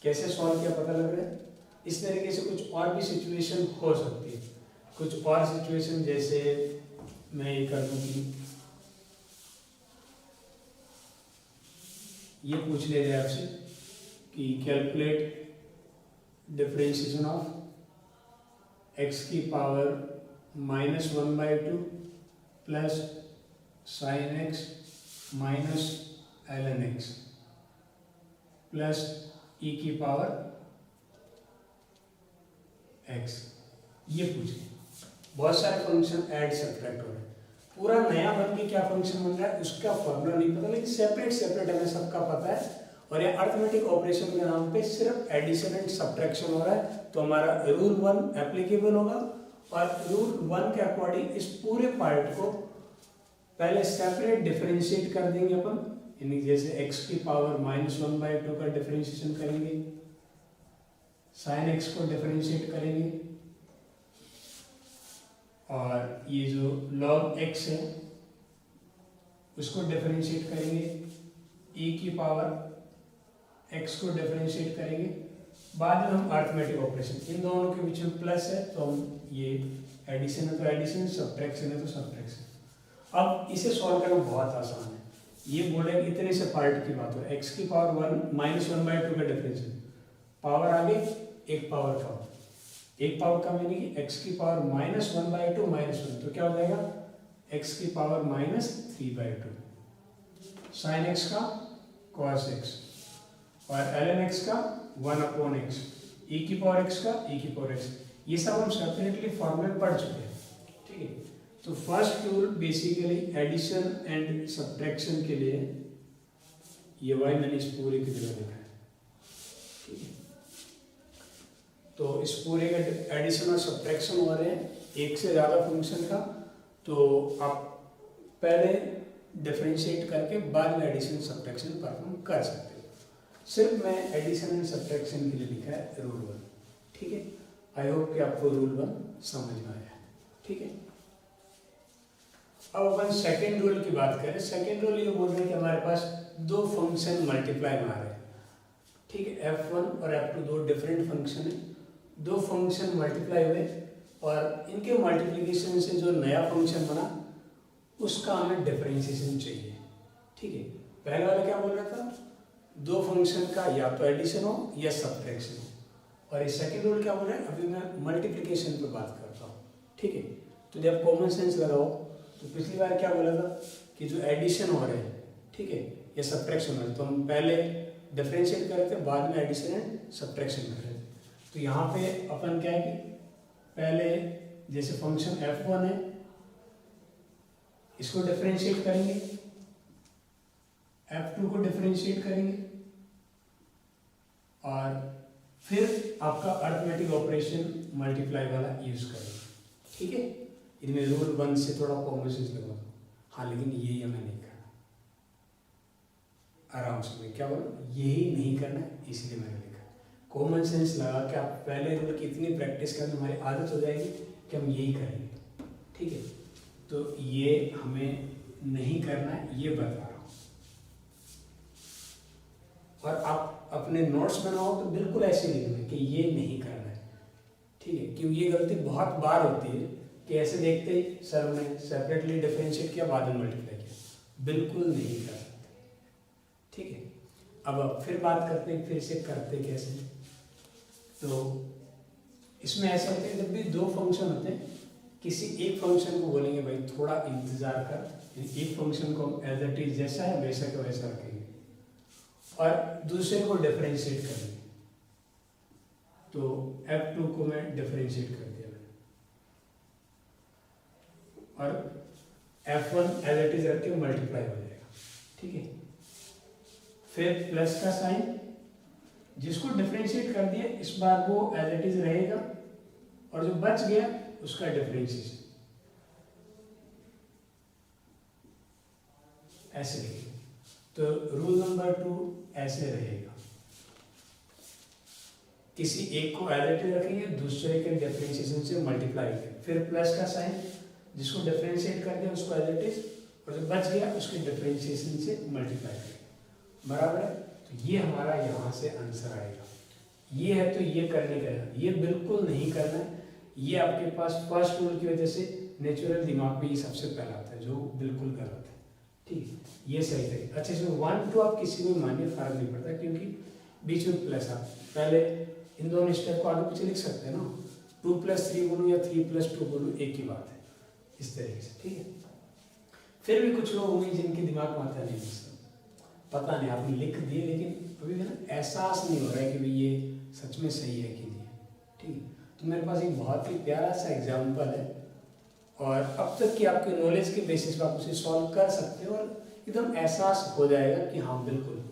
कैसे सॉल्व किया पता लग रहा है। इस तरीके से कुछ और भी सिचुएशन हो सकती है, कुछ और सिचुएशन जैसे मैं ये कर दूं कि ये पूछ ले जाए आपसे कि कैलकुलेट डिफरेंशिएशन ऑफ x की power -1/2 plus sign x minus ln x plus e की पावर x, ये पूछे। बहुत सारे फंक्शन ऐड सब्ट्रैक्ट हो रहे हैं, पूरा नया बन के क्या फंक्शन बन रहा है उसका फॉर्मूला नहीं पता, लेकिन सेपरेट सेपरेट हमें सबका पता है। और ये अरिथमेटिक ऑपरेशन के नाम पे सिर्फ एडिशन एंड सब्ट्रैक्शन हो रहा है, तो हमारा रूल 1 एप्लीकेबल होगा। और रूल 1 के अकॉर्डिंग इस पूरे पार्ट को पहले सेपरेट डिफरेंशिएट कर देंगे अपन, यानी जैसे x की पावर -1/2 का डिफरेंशिएशन करेंगे, साइन x को डिफरेंशिएट करेंगे, और ये जो log x है उसको डिफरेंशिएट करेंगे, e की पावर x को डिफरेंशिएट करेंगे, बाद में हम अर्थमेटिक ऑपरेशन, इन दोनों के बीच में प्लस है तो हम ये एडिशन है तो एडिशन, सब्ट्रैक्शन है तो सब्ट्रैक्शन। अब इसे सॉल्व करना बहुत आसान है। ये बोले इतने से पार्ट की बात हो, x की पावर 1 माइनस 1/2 का डिफरेंस है, पावर आगे एक पावर कम, एक पावर कम यानी कि x की पावर माइनस 1/2 माइनस 1, तो क्या हो जाएगा x की पावर माइनस 3/2, साइन x का cos x और ln x का 1/x, e की पावर x का e की पावर x। ये सब हम सेपरेटली फॉर्मूले में पढ़ चुके हैं, ठीक है। तो first rule basically addition and subtraction के लिए ये वाई मैंने इस पूरे की जगह लिखा है, ठीक है। तो इस पूरे का एडिशन और सब्ट्रैक्शन हो रहे हैं एक से ज़्यादा फंक्शन का, तो आप पहले डिफरेंशिएट करके बाद में एडिशन सब्ट्रैक्शन परफॉर्म कर सकते हो। सिर्फ मैं एडिशन एंड सब्ट्रैक्शन के लिए लिखा है रूल 1, ठीक है। आई होप कि आपको रूल 1 समझ में आया, ठीक है। अब अपन सेकेंड रूल की बात करें। सेकेंड रूल ये बोल रहे हैं कि हमारे पास दो फंक्शन मल्टीप्लाई में आ रहे हैं, ठीक है। f1 और f2 दो डिफरेंट फंक्शन है, दो फंक्शन मल्टीप्लाई हुए और इनके मल्टीप्लिकेशन से जो नया फंक्शन बना उसका हमें डिफरेंशिएशन चाहिए, ठीक है। पहले वाला क्या बोल रहा था, दो फंक्शन का या तो एडिशन हो या सब्ट्रैक्शन हो, और ये सेकेंड रूल क्या बोल रहा है, अभी मैं मल्टीप्लिकेशन पे बात करता हूँ, ठीक है। तो जब कॉमन सेंस लगाओ तो पिछली बार क्या बोला था कि जो एडिशन हो रहे हैं, ठीक है, या सब्ट्रैक्शन हो रहे हैं, तो हम पहले डिफरेंशिएट कर रहे थे, बाद में एडिशन एंड सब्ट्रैक्शन कर रहे थे। तो यहाँ पे अपन क्या है कि पहले जैसे फंक्शन f1 है इसको डिफरेंशिएट करेंगे, f2 को डिफरेंशिएट करेंगे और फिर आपका अर्थमेटिक ऑपरेशन मल्टीप्लाई वाला यूज करेंगे, ठीक है। इनमें रूल 1 से थोड़ा कॉमन सेंस लगा दो, हाँ, लेकिन यही हमें नहीं करना, आराम से मैं क्या बोलूँ, यही नहीं करना है, इसलिए मैंने लिखा कॉमन सेंस लगा के आप पहले रूल की इतनी प्रैक्टिस करने हमारी आदत हो जाएगी कि हम यही करेंगे, ठीक है। तो ये हमें नहीं करना है, ये बता रहा हूँ। और आप अपने नोट्स बनाओ तो बिल्कुल ऐसे लिखना कि ये नहीं करना है, ठीक है। क्योंकि ये गलती बहुत बार होती है कि ऐसे देखते ही सर ने सेपरेटली डिफरेंशिएट किया बाद में मल्टीप्लाई किया, बिल्कुल नहीं कर सकते, ठीक है। अब फिर बात करते हैं फिर से करते कैसे। तो इसमें ऐसा होता है जब भी दो फंक्शन होते हैं, किसी एक फंक्शन को बोलेंगे भाई थोड़ा इंतजार कर, एक फंक्शन को एज इट इज जैसा है वैसा का वैसा रखेंगे और दूसरे को डिफरेंशिएट करेंगे। तो f2 को मैं डिफरेंशिएट कर दिया मैंने और f1 एज इट इज रख के मल्टीप्लाई हो जाएगा, ठीक है। फिर प्लस का साइन, जिसको डिफरेंशिएट कर दिया इस बार वो एज इट इज रहेगा और जो बच गया उसका डिफरेंशिएशन ऐसे रहेगा। तो रूल नंबर 2 ऐसे रहेगा, किसी एक को एज इट इज रखेंगे, दूसरे के डिफरेंशिएशन से मल्टीप्लाई करेंगे, फिर प्लस का साइन, जिसको डिफरेंशिएट कर दिया उसको एज इट इज और जो बच गया उसके डिफरेंशिएशन से मल्टीप्लाई करेंगे, बराबर है। तो ये हमारा यहाँ से आंसर आएगा। ये है तो ये करने का है, ये बिल्कुल नहीं करना है। ये आपके पास फर्स्ट रूल की वजह से नेचुरल दिमाग में ये सबसे पहला आता है, जो बिल्कुल गलत है, ठीक है। ये सही है। अच्छा, इसमें 1 2 आप किसी में मानिए, फर्क नहीं पड़ता क्योंकि बीच में प्लस आप पहले इन दोनों स्टेप को आगे पीछे लिख सकते हैं ना, 2 + 3 बोलूँ या 3 + 2 बोलूँ एक ही बात है, इस तरीके से, ठीक है। फिर भी कुछ लोग होंगे जिनके दिमाग में आता नहीं, पता नहीं आपने लिख दिए लेकिन अभी ना एहसास नहीं हो रहा है कि भाई ये सच में सही है कि नहीं, ठीक है। तो मेरे पास एक बहुत ही प्यारा सा एग्जाम्पल है और अब तक की आपके नॉलेज के बेसिस पर आप उसे सॉल्व कर सकते हो और एकदम एहसास हो जाएगा कि हाँ बिल्कुल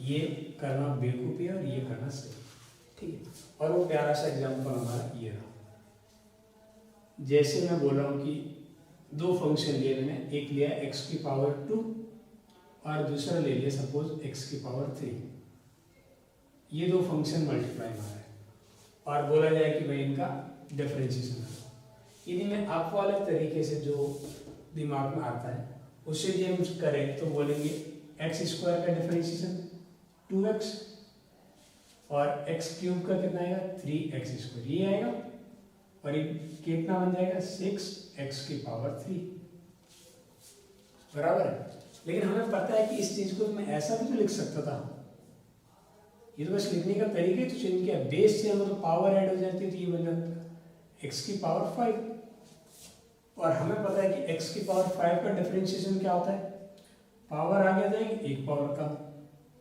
ये करना बेवकूफ़ी है और ये करना सही, ठीक है। और वो प्यारा सा एग्जाम्पल हमारा ये रहा। जैसे मैं बोल रहा हूँ कि दो फंक्शन लिए मैंने, एक लिया x की पावर 2 और दूसरा ले लिया सपोज x की पावर 3। ये दो फंक्शन मल्टीप्लाई में आ रहे हैं और बोला जाए कि भाई इनका डिफरेंशिएशन है। यदि मैं आपको अलग तरीके से जो दिमाग में आता है उससे यदि हम करें तो बोलेंगे x² का डिफरेंशिएशन 2x और एक्स क्यूब का कितना आएगा 3x², ये आएगा, और ये कितना बन जाएगा 6x⁻³ बराबर है। लेकिन हमें पता है कि इस चीज को मैं ऐसा भी तो लिख सकता था, ये तो बस लिखने का तरीका ही तो चेंज किया, बेस से मतलब पावर ऐड हो जाती है तो ये बन जाता है x⁻⁵, और हमें पता है कि x⁻⁵ का डिफरेंशिएशन क्या होता है, पावर आगे जाएगी एक पावर कम।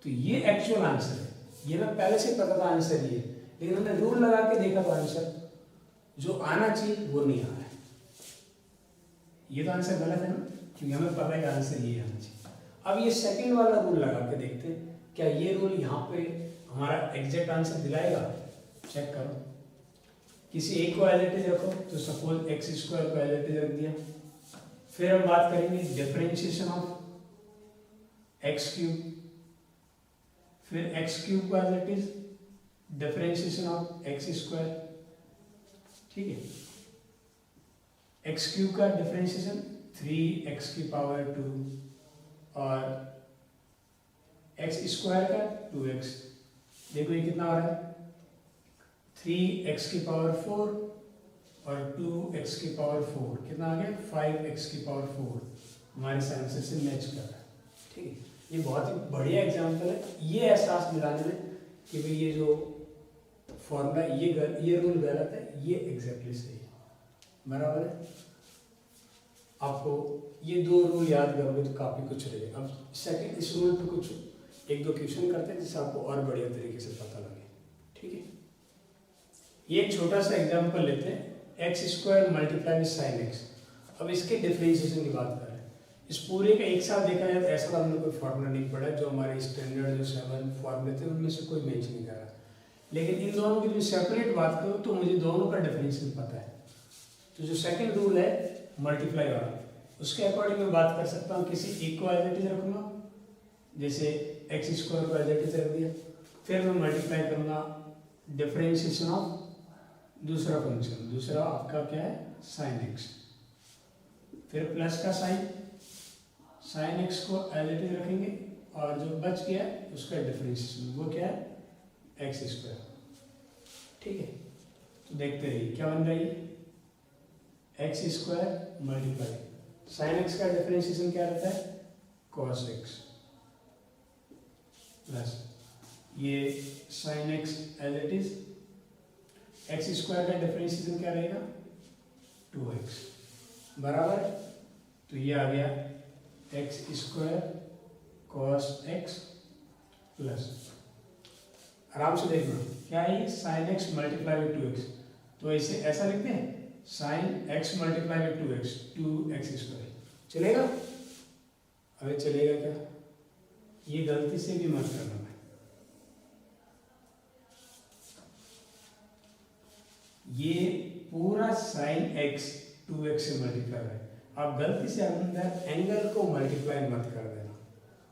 तो ये एक्चुअल आंसर है, ये मैं पहले से पता था आंसर ये, लेकिन हमने रूल लगा के देखा तो आंसर जो आना चाहिए वो नहीं आ रहा है। ये तो आंसर गलत है ना, क्योंकि हमें पता है कि आंसर ये आना चाहिए। अब ये सेकंड वाला रूल लगा के देखते हैं, क्या ये रूल यहाँ पे हमारा एग्जैक्ट आंसर दिलाएगा। चेक करो, किसी एक को एज इट इज रखो, तो सपोज x² को एज इट इज रख दिया, फिर हम बात करेंगे डिफरेंशिएशन ऑफ x³, फिर x³ को as it is differentiation of x², ठीक है। x³ का डिफरेंशिएशन 3x⁻², और x² का 2x। देखो ये कितना हो रहा है 3x⁴ और 2x⁴ कितना आ गया 5x⁴, हमारे आंसर से मैच कर रहा है, ठीक है। ये बहुत ही बढ़िया एग्जाम्पल है, ये एहसास दिलाने में कि भाई ये जो फॉर्मूला ये रूल गलत है, ये एग्जैक्टली सही है, बराबर है। आपको ये दो रूल याद करोगे तो काफ़ी कुछ रहेगा। अब सेकंड इस रूल पे कुछ एक दो क्वेश्चन करते हैं जिससे आपको और बढ़िया तरीके से पता लगे, ठीक है। ये एक छोटा सा एग्जांपल लेते हैं, x² × sin x। अब इसके डिफरेंशिएशन की बात कर रहे हैं। इस पूरे का एक साथ देखा जाए तो ऐसा तो हमने कोई फार्मूला नहीं पढ़ा, जो हमारे स्टैंडर्ड जो 7 फार्मूले थे उनमें से कोई मैच नहीं करा, लेकिन इन दोनों की जो सेपरेट बात करूँ तो मुझे दोनों का डिफरेंशिएशन पता है। तो जो सेकेंड रूल है मल्टीप्लाई वाला, उसके अकॉर्डिंग मैं बात कर सकता हूँ, किसी एक को एज इट इज रखूँगा, जैसे x² को एज इट इज रख दिया, फिर मैं मल्टीप्लाई करूँगा डिफरेंशिएशन ऑफ दूसरा फंक्शन, दूसरा आपका क्या है sin x, फिर प्लस का sin x को एज इट इज रखेंगे, और जो बच गया उसका डिफरेंशिएशन वो क्या है x², ठीक है। तो देखते रहिए क्या बन रहा है, x² मल्टीप्लाई sin x का डिफरेंशिएशन क्या रहता है cos x, प्लस ये sin x as it is, x² का डिफरेंशिएशन क्या रहेगा 2x, बराबर है। तो ये आ गया x² cos x प्लस, आराम से देखना क्या है ये sin x × 2x, तो इसे ऐसा लिखते हैं sin x × 2x 2x², चलेगा। अबे चलेगा क्या, ये गलती से भी मत करना भाई, ये पूरा sin x 2x से मल्टीप्लाई है, आप गलती से अंदर एंगल को मल्टीप्लाई मत कर देना,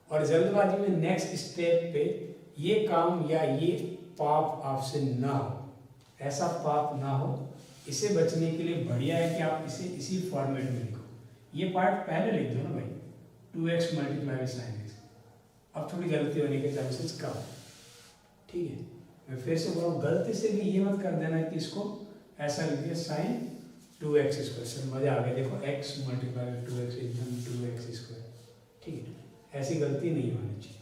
और जल्दबाजी में नेक्स्ट स्टेप पे ये काम या ये पाप आपसे ना हो, ऐसा पाप ना हो। इसे बचने के लिए बढ़िया है कि आप इसे इसी फॉर्मेट में लिखो, ये पार्ट पहले लिख दो ना भाई 2x × sin x, अब थोड़ी गलती होने के चांसेस कम है, ठीक है। मैं फिर से बोलूँ, गलती से भी ये मत कर देना कि इसको ऐसा लिख दिया sin 2x², सर मजा आ गया, देखो x × 2x एकदम 2x², ठीक है। ऐसी गलती नहीं होनी चाहिए,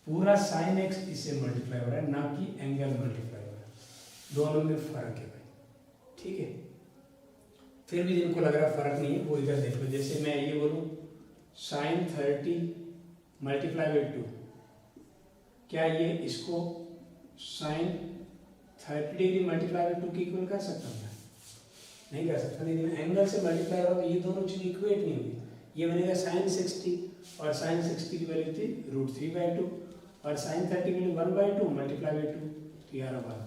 पूरा sin x इससे मल्टीप्लाई हो रहा है, ना कि एंगल मल्टीप्लाई हो रहा है, दोनों में फर्क है भाई, ठीक है। फिर भी जिनको लग रहा फर्क नहीं है वो इधर देख लो, जैसे मैं ये बोलूँ sin 30 × 2, क्या ये इसको sin 30 डिग्री × 2 के इक्वल कर सकता हूँ? नहीं कर सकता, नहीं। एंगल से मल्टीप्लाई होगा तो ये दोनों चीज़ इक्वेट नहीं होगी, ये बनेगा sin 60, और sin 60 की वैल्यू थी √3/2, और sin 30 की वैल्यू 1/2 × 2, तो 11/12।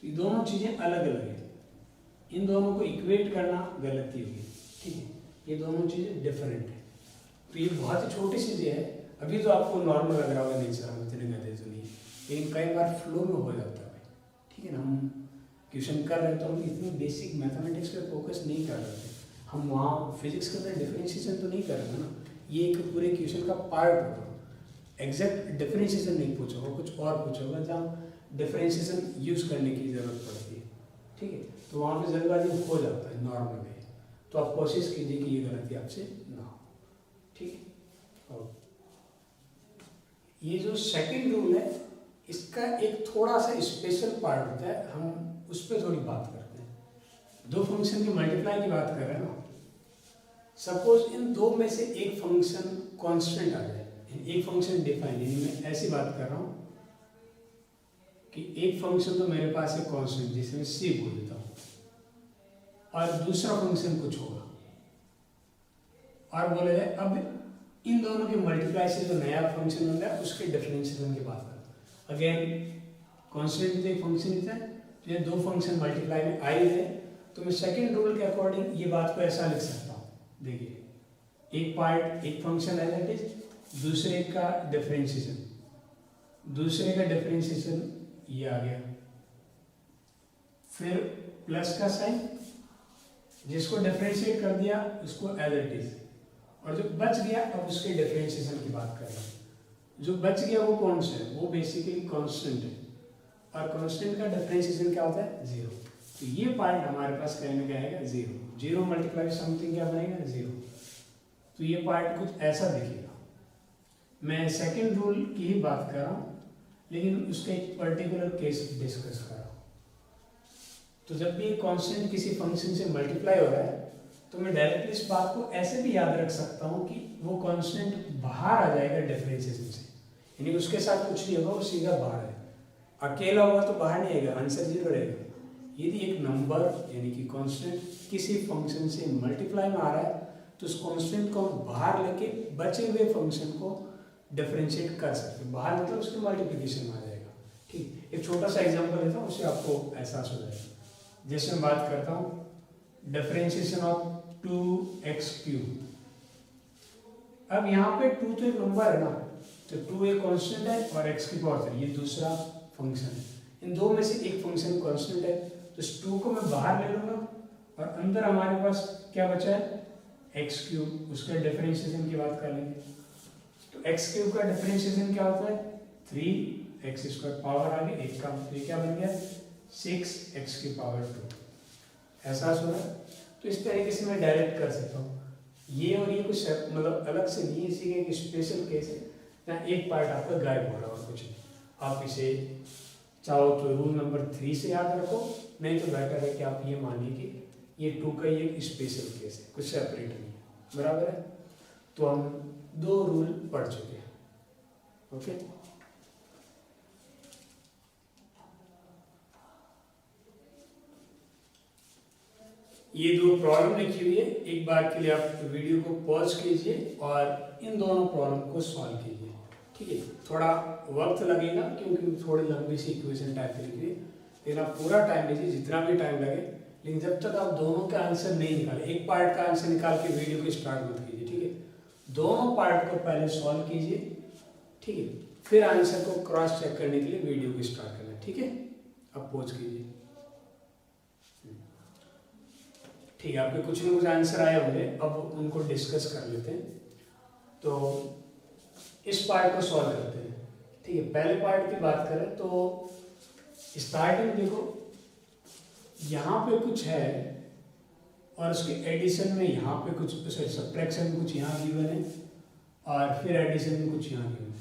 तो ये दोनों चीज़ें अलग अलग है, इन दोनों को इक्वेट करना गलती होगी, ठीक है। ये दोनों चीज़ें डिफरेंट है, तो ये बहुत ही छोटी चीज़ें है। अभी तो आपको नॉर्मल लग रहा होगा, नहीं सर हम इतने गधे तो नहीं, लेकिन कई बार फ्लो में हो जाता है भाई, ठीक है ना। हम क्वेश्चन कर रहे हैं तो हम इतनी बेसिक मैथमेटिक्स पे फोकस नहीं कर रहे थे, हम वहाँ फिजिक्स के अंदर डिफरेंशिएशन तो नहीं कर रहे थे ना, ये एक पूरे क्वेश्चन का पार्ट होगा, एग्जैक्ट डिफरेंशिएशन नहीं पूछोगा, कुछ और पूछोगा, जहाँ डिफरेंशिएशन यूज करने की ज़रूरत पड़ती है, ठीक है। तो वहाँ पे जल्दबाजी हो जाता है नॉर्मल में, तो आप कोशिश कीजिए कि ये गलती आपसे ना हो, ठीक है। और ये जो सेकंड रूल है इसका एक थोड़ा सा स्पेशल पार्ट होता है, हम उस पर थोड़ी बात करते हैं। दो फंक्शन की मल्टीप्लाई की बात कर रहे हैं ना, सपोज इन दो में से एक फंक्शन कांस्टेंट आ जाए, एक फंक्शन डिफाइन, मैं ऐसी बात कर रहा हूँ कि एक फंक्शन तो मेरे पास है कांस्टेंट जिसे मैं सी बोल देता हूँ, और दूसरा फंक्शन कुछ होगा, और बोले अब इन दोनों के मल्टीप्लाई से जो नया फंक्शन बन रहा है उसके डिफरेंशिएशन की बात करते हैं। अगेन कांस्टेंट जो एक फंक्शन होता है, तो ये दो फंक्शन मल्टीप्लाई में आए थे, तो मैं सेकंड रूल के अकॉर्डिंग ये बात को ऐसा लिख सकता हूँ, देखिए एक पार्ट एक फंक्शन है दैट इज, दूसरे का डिफरेंशिएशन, दूसरे का डिफरेंशिएशन ये आ गया, फिर प्लस का साइन, जिसको डिफरेंशिएट कर दिया उसको एज इट इज, और जो बच गया अब उसके डिफरेंशिएशन की बात कर रहे हैं। जो बच गया वो कौन सा है, वो बेसिकली कांस्टेंट है, और कांस्टेंट का डिफरेंशिएशन क्या होता है, जीरो। तो ये पार्ट हमारे पास कहने क्या आएगा, जीरो, जीरो मल्टीप्लाई समथिंग क्या बनेगा, जीरो। तो ये पार्ट कुछ ऐसा दिखेगा। मैं सेकंड रूल की ही बात कर रहा हूँ, लेकिन उसका एक पर्टिकुलर केस डिस्कस कर रहा हूँ। तो जब भी कांस्टेंट किसी फंक्शन से मल्टीप्लाई हो रहा है, तो मैं डायरेक्टली इस बात को ऐसे भी याद रख सकता हूँ कि वो कांस्टेंट बाहर आ जाएगा डिफरेंशिएशन से, यानी उसके साथ कुछ नहीं होगा, वो सीधा बाहर है। अकेला होगा तो बाहर नहीं आएगा, आंसर जीरो रहेगा। यदि एक नंबर यानी कि कांस्टेंट किसी फंक्शन से मल्टीप्लाई में आ रहा है, तो उस कांस्टेंट को बाहर लेके बचे हुए फंक्शन को डिफरेंशिएट कर सकते हैं। बाहर मतलब उसके मल्टीप्लिकेशन में आ जाएगा, ठीक। एक छोटा सा एग्जांपल देता हूँ, उससे आपको एहसास हो जाएगा। जैसे मैं बात करता हूँ डिफरेंशिएशन ऑफ 2x³। अब यहाँ पे 2 तो एक नंबर है ना, तो 2 एक कांस्टेंट है और x की पावर 3 ये दूसरा फंक्शन है। इन दो में से एक फंक्शन कांस्टेंट है, तो इस 2 को मैं बाहर ले लूँगा, और अंदर हमारे पास क्या बचा है, x³। उसके डिफरेंशिएशन की बात कर लेंगे, तो x³ का डिफरेंशिएशन क्या होता है, 3x² पावर आ गई, एक का ये क्या बन गया, 6x की पावर 2। एहसास हो रहा है। तो इस तरीके से मैं डायरेक्ट कर सकता हूँ। ये और ये कुछ मतलब अलग से नहीं, इसी का एक स्पेशल केस है ना, एक पार्ट आपका गायब हो रहा और कुछ नहीं। आप इसे चाहो तो रूल नंबर 3 से याद रखो, नहीं तो बेटर है कि आप ये मानिए कि ये 2 का ही एक स्पेशल केस है, कुछ सेपरेट नहीं है, बराबर है। तो हम 2 रूल पढ़ चुके हैं, ओके। ये 2 प्रॉब्लम लिखी हुई है, एक बार के लिए आप वीडियो को पॉज कीजिए और इन दोनों प्रॉब्लम को सॉल्व कीजिए, ठीक है। थोड़ा वक्त लगेगा क्योंकि थोड़ी लंबी सी इक्वेशन टाइप की लिखी है, लेकिन आप पूरा टाइम लीजिए, जितना भी टाइम लगे, लेकिन जब तक आप दोनों का आंसर नहीं निकाले, एक पार्ट का आंसर निकाल के वीडियो को स्टार्ट मत कीजिए, ठीक है। दोनों पार्ट को पहले सॉल्व कीजिए, ठीक है, फिर आंसर को क्रॉस चेक करने के लिए वीडियो को स्टार्ट करना, ठीक है। अब पॉज कीजिए, ठीक है। आपके कुछ न कुछ आंसर आए होंगे, अब उनको डिस्कस कर लेते हैं। तो इस पार्ट को सॉल्व करते हैं, ठीक है। पहले पार्ट की बात करें तो स्टार्टिंग देखो, यहाँ पे कुछ है और उसके एडिशन में यहाँ पे कुछ, सब्ट्रैक्शन में कुछ यहाँ गिवन है और फिर एडिशन में कुछ यहाँ गिवन है,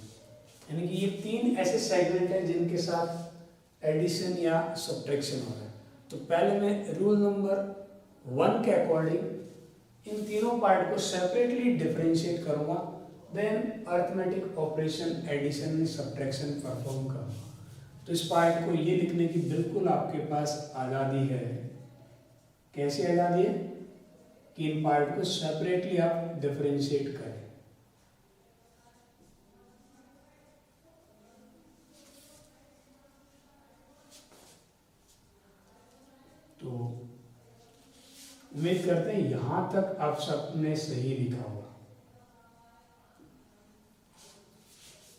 यानी कि ये 3 ऐसे सेगमेंट हैं जिनके साथ एडिशन या सब्ट्रैक्शन हो रहा है। तो पहले मैं रूल नंबर 1 के अकॉर्डिंग इन तीनों पार्ट को सेपरेटली डिफरेंशिएट करूंगा, then arithmetic operation addition subtraction perform करूंगा। तो इस पार्ट को ये लिखने की बिल्कुल आपके पास आज़ादी है। कैसे आज़ादी है कि इन पार्ट को सेपरेटली आप डिफरेंशिएट करें। तो उम्मीद करते हैं यहां तक आप सबने सही लिखा होगा।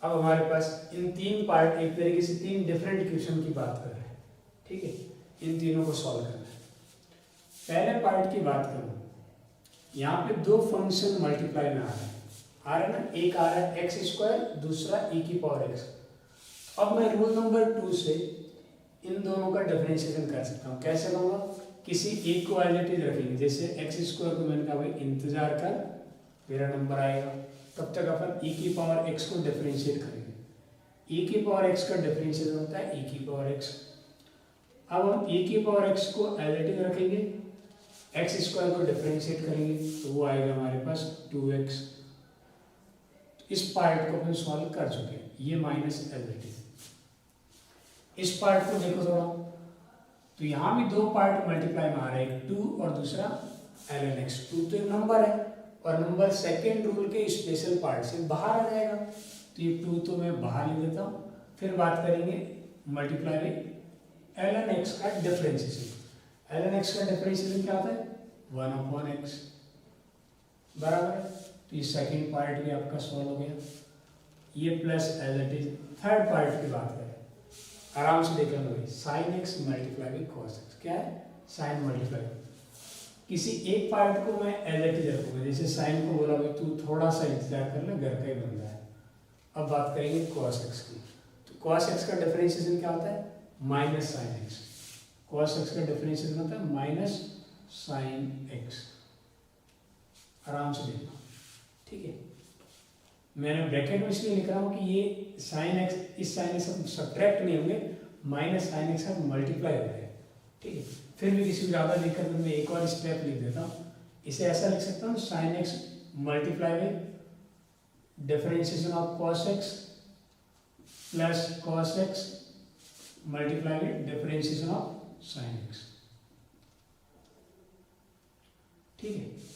अब हमारे पास इन 3 पार्ट, एक तरीके से 3 डिफरेंट क्वेश्चन की बात कर रहे हैं, ठीक है। इन तीनों को सॉल्व करना है। पहले पार्ट की बात करूं, यहाँ पे 2 फंक्शन मल्टीप्लाई में आ रहा है ना, एक आ रहा है x², दूसरा e की पावर x। अब मैं रूल नंबर 2 से इन दोनों का डिफरेंशिएशन कर सकता हूँ। कैसे करूँगा? किसी एक को एज इट इज रखेंगे, जैसे एक्स स्क्वायर को मैंने कहा भाई इंतजार कर, मेरा नंबर आएगा, तब तक अपन ई की पावर एक्स को डिफरेंशिएट करेंगे। ई की पावर एक्स का डिफरेंशिएशन होता है ई की पावर एक्स। अब हम ई की पावर एक्स को एज इट इज रखेंगे, एक्स स्क्वायर को डिफरेंशिएट करेंगे तो वो आएगा हमारे पास 2x। इस पार्ट को अपन सॉल्व कर चुके हैं, ये माइनस एज इट इज। इस पार्ट को देखो थोड़ा, तो यहाँ भी दो पार्ट मल्टीप्लाई में आ रहे हैं, 2 और दूसरा ln x। 2 तो एक नंबर है और नंबर सेकेंड रूल के स्पेशल पार्ट से बाहर आ जाएगा, तो ये 2 तो मैं बाहर ले देता हूँ। फिर बात करेंगे मल्टीप्लाई में ln x का डिफरेंशिएशन। ln x का डिफरेंशिएशन क्या होता है? 1/x बराबर है। तो ये सेकेंड पार्ट भी आपका सॉल्व हो गया, ये plus as it is. Third part की बात करें, आराम से देख लेना भाई, sine x multiply by cos x. क्या है? Sine multiply. किसी एक पार्ट को मैं एज इट इज रखूंगा, जैसे साइन को बोला भाई तू थोड़ा सा इंतजार कर ले, घर का ही बन रहा है। अब बात करेंगे कॉस एक्स की, तो कॉस एक्स का डिफरेंशिएशन क्या होता है? Minus sine x. Cos x का डिफरेंशिएशन होता है माइनस साइन एक्स। आराम से देखना, ठीक है। मैंने ब्रैकेट में इसलिए लिख रहा हूँ कि ये साइन एक्स, इस साइन एक्स सब्ट्रैक्ट नहीं होंगे, माइनस साइन एक्स का मल्टीप्लाई हो रहा है, ठीक है। फिर भी किसी को ज़्यादा दिक्कत में मैं एक और स्टेप लिख देता हूँ, इसे ऐसा लिख सकता हूँ, sign x multiply by differentiation of cos x plus cos x multiply by differentiation of sine x, ठीक है।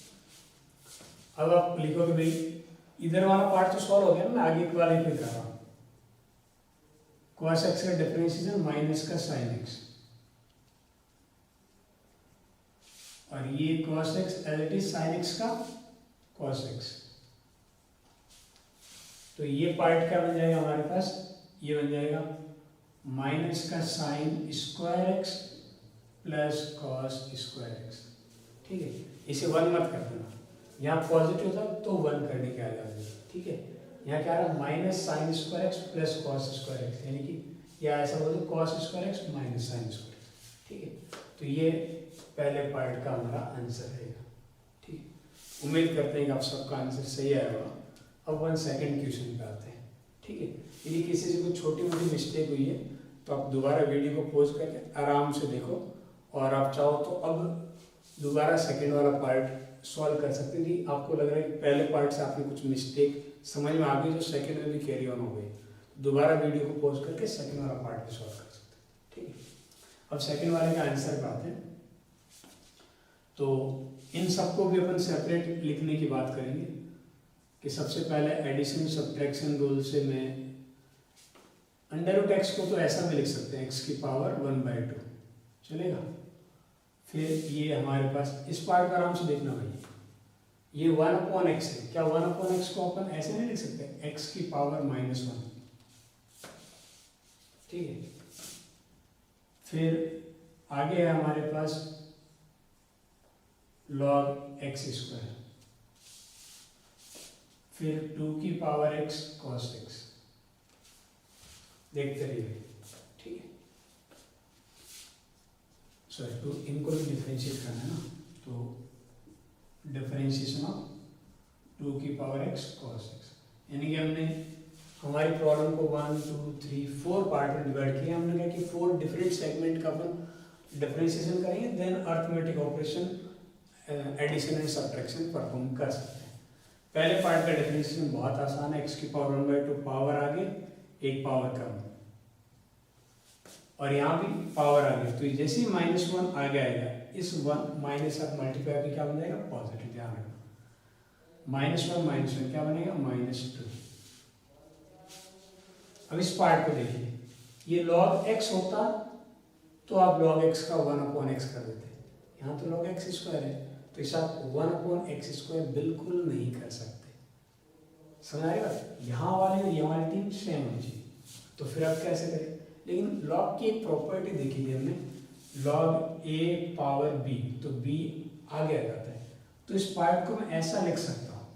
अब आप लिखोगे भाई इधर वाला पार्ट तो सॉल्व हो गया ना, मैं आगे के वाले पे कर रहा हूँ। cos x का डिफरेंशिएशन माइनस का sin x, और ये cos x as it is sin x का cos x। तो ये पार्ट क्या बन जाएगा हमारे पास? ये बन जाएगा माइनस का sine square x plus cos square x, ठीक है। इसे 1 मत कर देना, यहाँ पॉजिटिव था तो 1 करने के आ जाएगा, ठीक है। यहाँ क्या रहा? Minus sine square x plus cos square x, यानी कि या ऐसा बोलो cos square x minus sine square x, ठीक है। तो ये पहले पार्ट का हमारा आंसर रहेगा, ठीक है। उम्मीद करते हैं कि आप सबका आंसर सही आया होगा। अब 1 सेकेंड क्वेश्चन पे आते हैं, ठीक है। यदि किसी से कोई छोटी मोटी मिस्टेक हुई है तो आप दोबारा वीडियो को पॉज करके आराम से देखो, और आप चाहो तो अब दोबारा सेकेंड वाला पार्ट सॉल्व कर सकते हैं। यदि आपको लग रहा है कि पहले पार्ट से आपने कुछ मिस्टेक समझ में आ गई जो सेकेंड में भी कैरी ऑन हो गई, दोबारा वीडियो को पॉज करके सेकेंड वाला पार्ट भी सॉल्व कर सकते हैं, ठीक है। अब सेकेंड वाले का आंसर पे आते हैं। तो इन सबको भी अपन सेपरेट लिखने की बात करेंगे कि सबसे पहले एडिशन सब्ट्रैक्शन रूल से मैं अंडर रूट एक्स को तो ऐसा भी लिख सकते हैं, एक्स की पावर 1/2 चलेगा। फिर ये हमारे पास इस पार्ट का आराम से देखना भाई, ये 1/x है। क्या 1/x को अपन ऐसे नहीं लिख सकते? x की पावर -1, ठीक है। फिर आगे है हमारे पास log x स्क्वायर, फिर 2 की पावर x cos x, देखते रहिए, ठीक है। सॉरी, तो इनको भी डिफरेंशिएट करना है ना, तो डिफरेंशिएशन ऑफ 2 की पावर x cos x, यानी कि हमने हमारी प्रॉब्लम को 1 2 3 4 पार्ट में डिवाइड किया। हमने कहा कि 4 डिफरेंट सेगमेंट का अपन डिफरेंशिएशन करेंगे, then arithmetic operation addition and subtraction perform कर सकते हैं। पहले पार्ट का डिफरेंशिएशन बहुत आसान है, x की पावर 1/2 पावर आगे एक पावर कम, और यहाँ भी पावर आ गया, तो जैसे ही -1 आगे आएगा, इस 1 माइनस आप मल्टीप्लाई भी क्या बन जाएगा? पॉजिटिव। ध्यान रखना, -1 क्या बनेगा? -2। अब इस पार्ट को देखिए, ये log x होता तो आप log x का 1/x कर देते, यहाँ तो log x स्क्वायर है, तो इसे आप 1/x स्क्वायर बिल्कुल नहीं कर सकते। समझ आएगा? यहाँ वाले ये वाली टीम सेम होनी चाहिए, तो फिर आप कैसे करें? लेकिन log की एक प्रॉपर्टी देखी थी हमने, log a पावर b, तो b आगे आ जाता है, तो इस पार्ट को मैं ऐसा लिख सकता हूँ,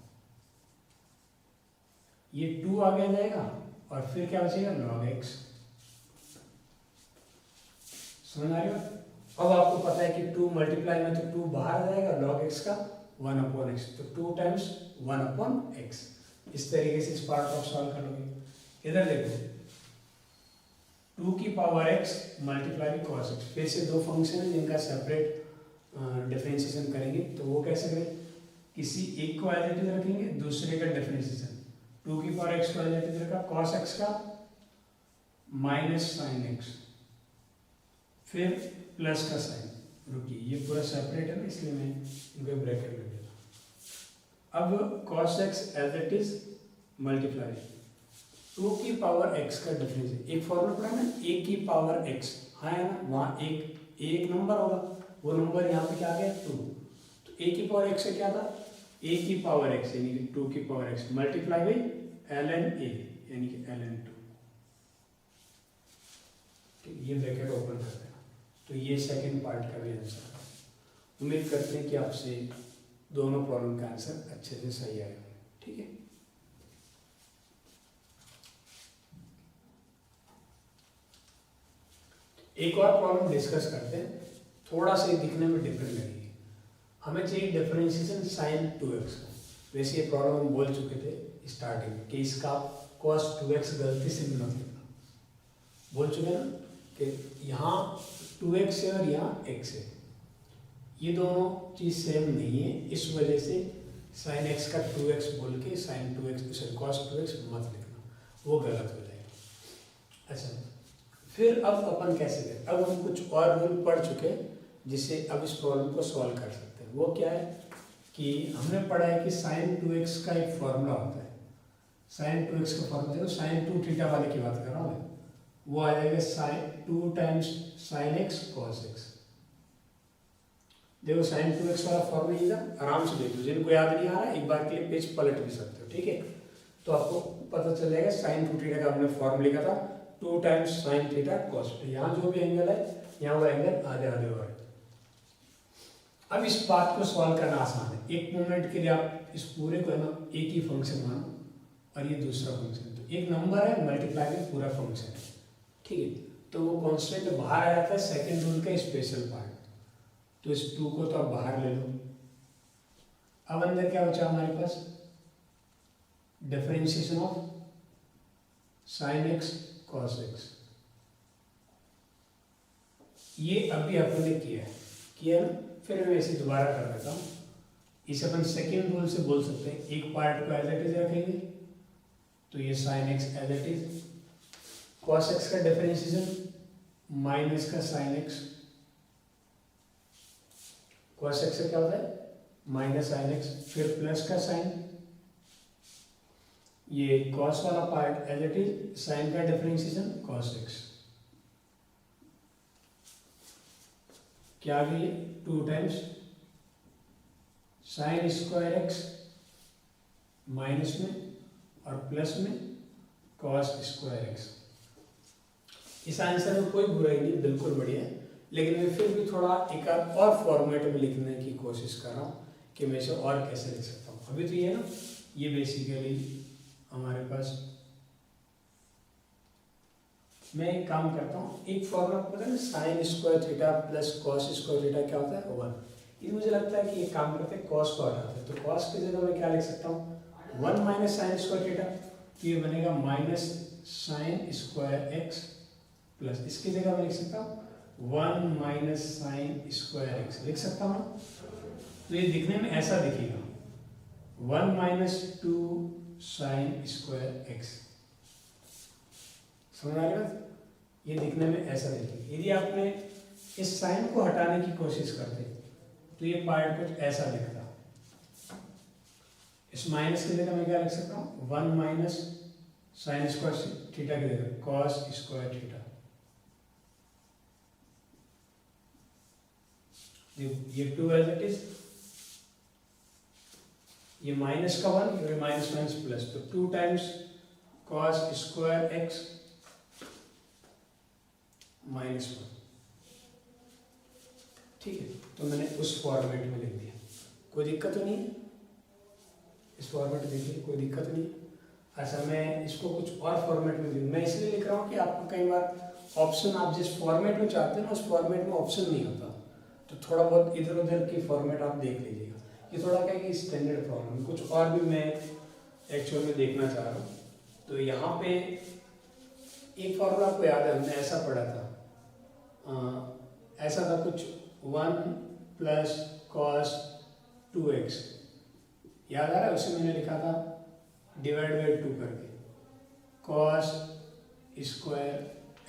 ये 2 आगे आ जाएगा और फिर क्या बचेगा? log x, समझ आ रही हो? अब आपको पता है कि 2 मल्टीप्लाई में तो 2 बाहर आ जाएगा, log x का 1 अपॉन एक्स, तो 2 टाइम्स 1 अपॉन एक्स। इस तरीके से इस पार्ट को सॉल्व करोगे। इधर देखो 2 की power x multiply cos x, फिर से दो फंक्शन है जिनका सेपरेट डिफरेंशिएशन करेंगे, तो वो कैसे करें? किसी एक को एज इट इज रखेंगे, दूसरे का डिफरेंशिएशन। 2 की पावर x को एज इट इज रखा, cos x का माइनस साइन x, फिर प्लस का साइन। रुकिए, ये पूरा सेपरेट है ना, इसलिए मैं इनको ब्रैकेट में देता। अब cos x as it is multiply 2 की पावर x का डिफरेंस, एक फॉर्मूला पढ़ा ना, a की पावर x, हाँ है ना, वहाँ एक नंबर होगा, वो नंबर यहाँ पे क्या आ गया 2, तो a की पावर x से क्या था, a की पावर x यानी कि 2 की power x multiply by ln a यानी कि ln 2। ये ब्रैकेट ओपन कर देना। तो ये सेकंड पार्ट का भी आंसर है। उम्मीद करते हैं कि आपसे दोनों प्रॉब्लम का आंसर अच्छे से सही आएगा। ठीक है, एक और प्रॉब्लम डिस्कस करते हैं, थोड़ा सा दिखने में डिफरेंट लगेगी। हमें चाहिए डिफरेंशिएशन साइन 2x का। वैसे ये प्रॉब्लम हम बोल चुके थे स्टार्टिंग में कि इसका cos 2x गलती से भी मत लिखना। बोल चुके ना कि यहाँ 2x है और यहाँ x है, ये दोनों चीज़ सेम नहीं है, इस वजह से साइन x का 2x बोल के साइन 2x cos 2x मत लिखना, वो गलत हो जाएगा। अच्छा, फिर अब अपन कैसे करें? अब हम कुछ और रूल पढ़ चुके हैं जिससे अब इस प्रॉब्लम को सॉल्व कर सकते हैं। वो क्या है कि हमने पढ़ा है कि साइन 2x का एक फॉर्मूला होता है। साइन 2x का फॉर्मूला देखो, साइन 2 थीटा वाले की बात कर रहा हूँ मैं, वो आ जाएगा sine 2 times sine x cos x। देखो साइन 2x वाला फॉर्मूला ये था, आराम से देख लो, जिनको याद नहीं आ रहा एक बार के लिए पेज पलट भी सकते हो। ठीक है, तो आपको पता चल जाएगा साइन 2 थीटा का हमने फॉर्मूला लिखा था 2 टाइम्स साइन थीटा cos। यहाँ जो भी एंगल है यहाँ वो एंगल आधे आधे हो रहा है। अब इस बात को सॉल्व करना आसान है। एक मोमेंट के लिए आप इस पूरे को है ना एक ही फंक्शन मानो और ये दूसरा फंक्शन, तो एक नंबर है मल्टीप्लाई में पूरा फंक्शन है। ठीक है, तो वो कॉन्स्टेंट बाहर आ जाता है, सेकेंड रूल का स्पेशल पार्ट। तो इस 2 को तो आप बाहर ले लो। अब अंदर क्या बचा हमारे पास? Differentiation of sine x cos x। ये अभी अपन ने किया ना, फिर मैं इसे दोबारा कर देता हूँ। इसे अपन सेकेंड रूल से बोल सकते हैं, एक पार्ट को एज इट इज रखेंगे, तो ये sine x as it is, cos x का डिफरेंशिएशन माइनस का साइन x, cos x से क्या होता है माइनस साइन x, फिर प्लस का साइन, ये cos वाला part as it is, sine का डिफरेंशिएशन cos x, क्या आ गई 2 times sine square x minus में और प्लस में cos स्क्वायर x। इस आंसर में कोई बुराई नहीं, बिल्कुल बढ़िया है, लेकिन मैं फिर भी थोड़ा एक और फॉर्मेट में लिखने की कोशिश कर रहा हूँ कि मैं इसे और कैसे लिख सकता हूँ। अभी तो ये ना, ये बेसिकली हमारे पास, मैं एक काम करता हूँ, एक फॉर्मूला पता है ना, sine square theta plus cos square theta क्या होता है 1। ये मुझे लगता है कि ये काम करते हैं कॉस को हटाते हैं, तो कॉस की जगह मैं क्या लिख सकता हूँ 1 माइनस साइन स्क्वायर थीटा, तो ये बनेगा minus sine square x plus, इसकी जगह मैं लिख सकता हूँ 1 माइनस साइन स्क्वायर एक्स लिख सकता हूँ। तो ये दिखने में ऐसा दिखेगा 1 माइनस 2 साइन स्क्वायर एक्स। समझ आ रही बात? ये दिखने में ऐसा दिखेगा। यदि आपने इस साइन को हटाने की कोशिश करते तो ये पार्ट कुछ ऐसा दिखता। इस माइनस की जगह मैं क्या लिख सकता हूँ 1 माइनस साइन स्क्वायर थीटा की जगह कॉस स्क्वायर थीटा। ये 2 एज इट इज, ये माइनस का 1, ये माइनस माइनस प्लस, तो 2 times cos square x minus 1। ठीक है, तो मैंने उस फॉर्मेट में लिख दिया, कोई दिक्कत तो नहीं है? इस फॉर्मेट में देखिए, कोई दिक्कत नहीं है। अच्छा, मैं इसको कुछ और फॉर्मेट में लिख, मैं इसलिए लिख रहा हूँ कि आपको कई बार ऑप्शन आप जिस फॉर्मेट में चाहते हैं ना उस फॉर्मेट में ऑप्शन नहीं होता, तो थोड़ा बहुत इधर उधर की फॉर्मेट आप देख लीजिएगा। ये थोड़ा क्या है कि स्टैंडर्ड प्रॉब्लम, कुछ और भी मैं एक्चुअल में देखना चाह रहा हूँ। तो यहाँ पे एक फॉर्मूला आपको याद है, हमने ऐसा पढ़ा था, ऐसा था कुछ 1 + cos 2x, याद आ रहा है? उसे मैंने लिखा था /2 करके cos स्क्वायर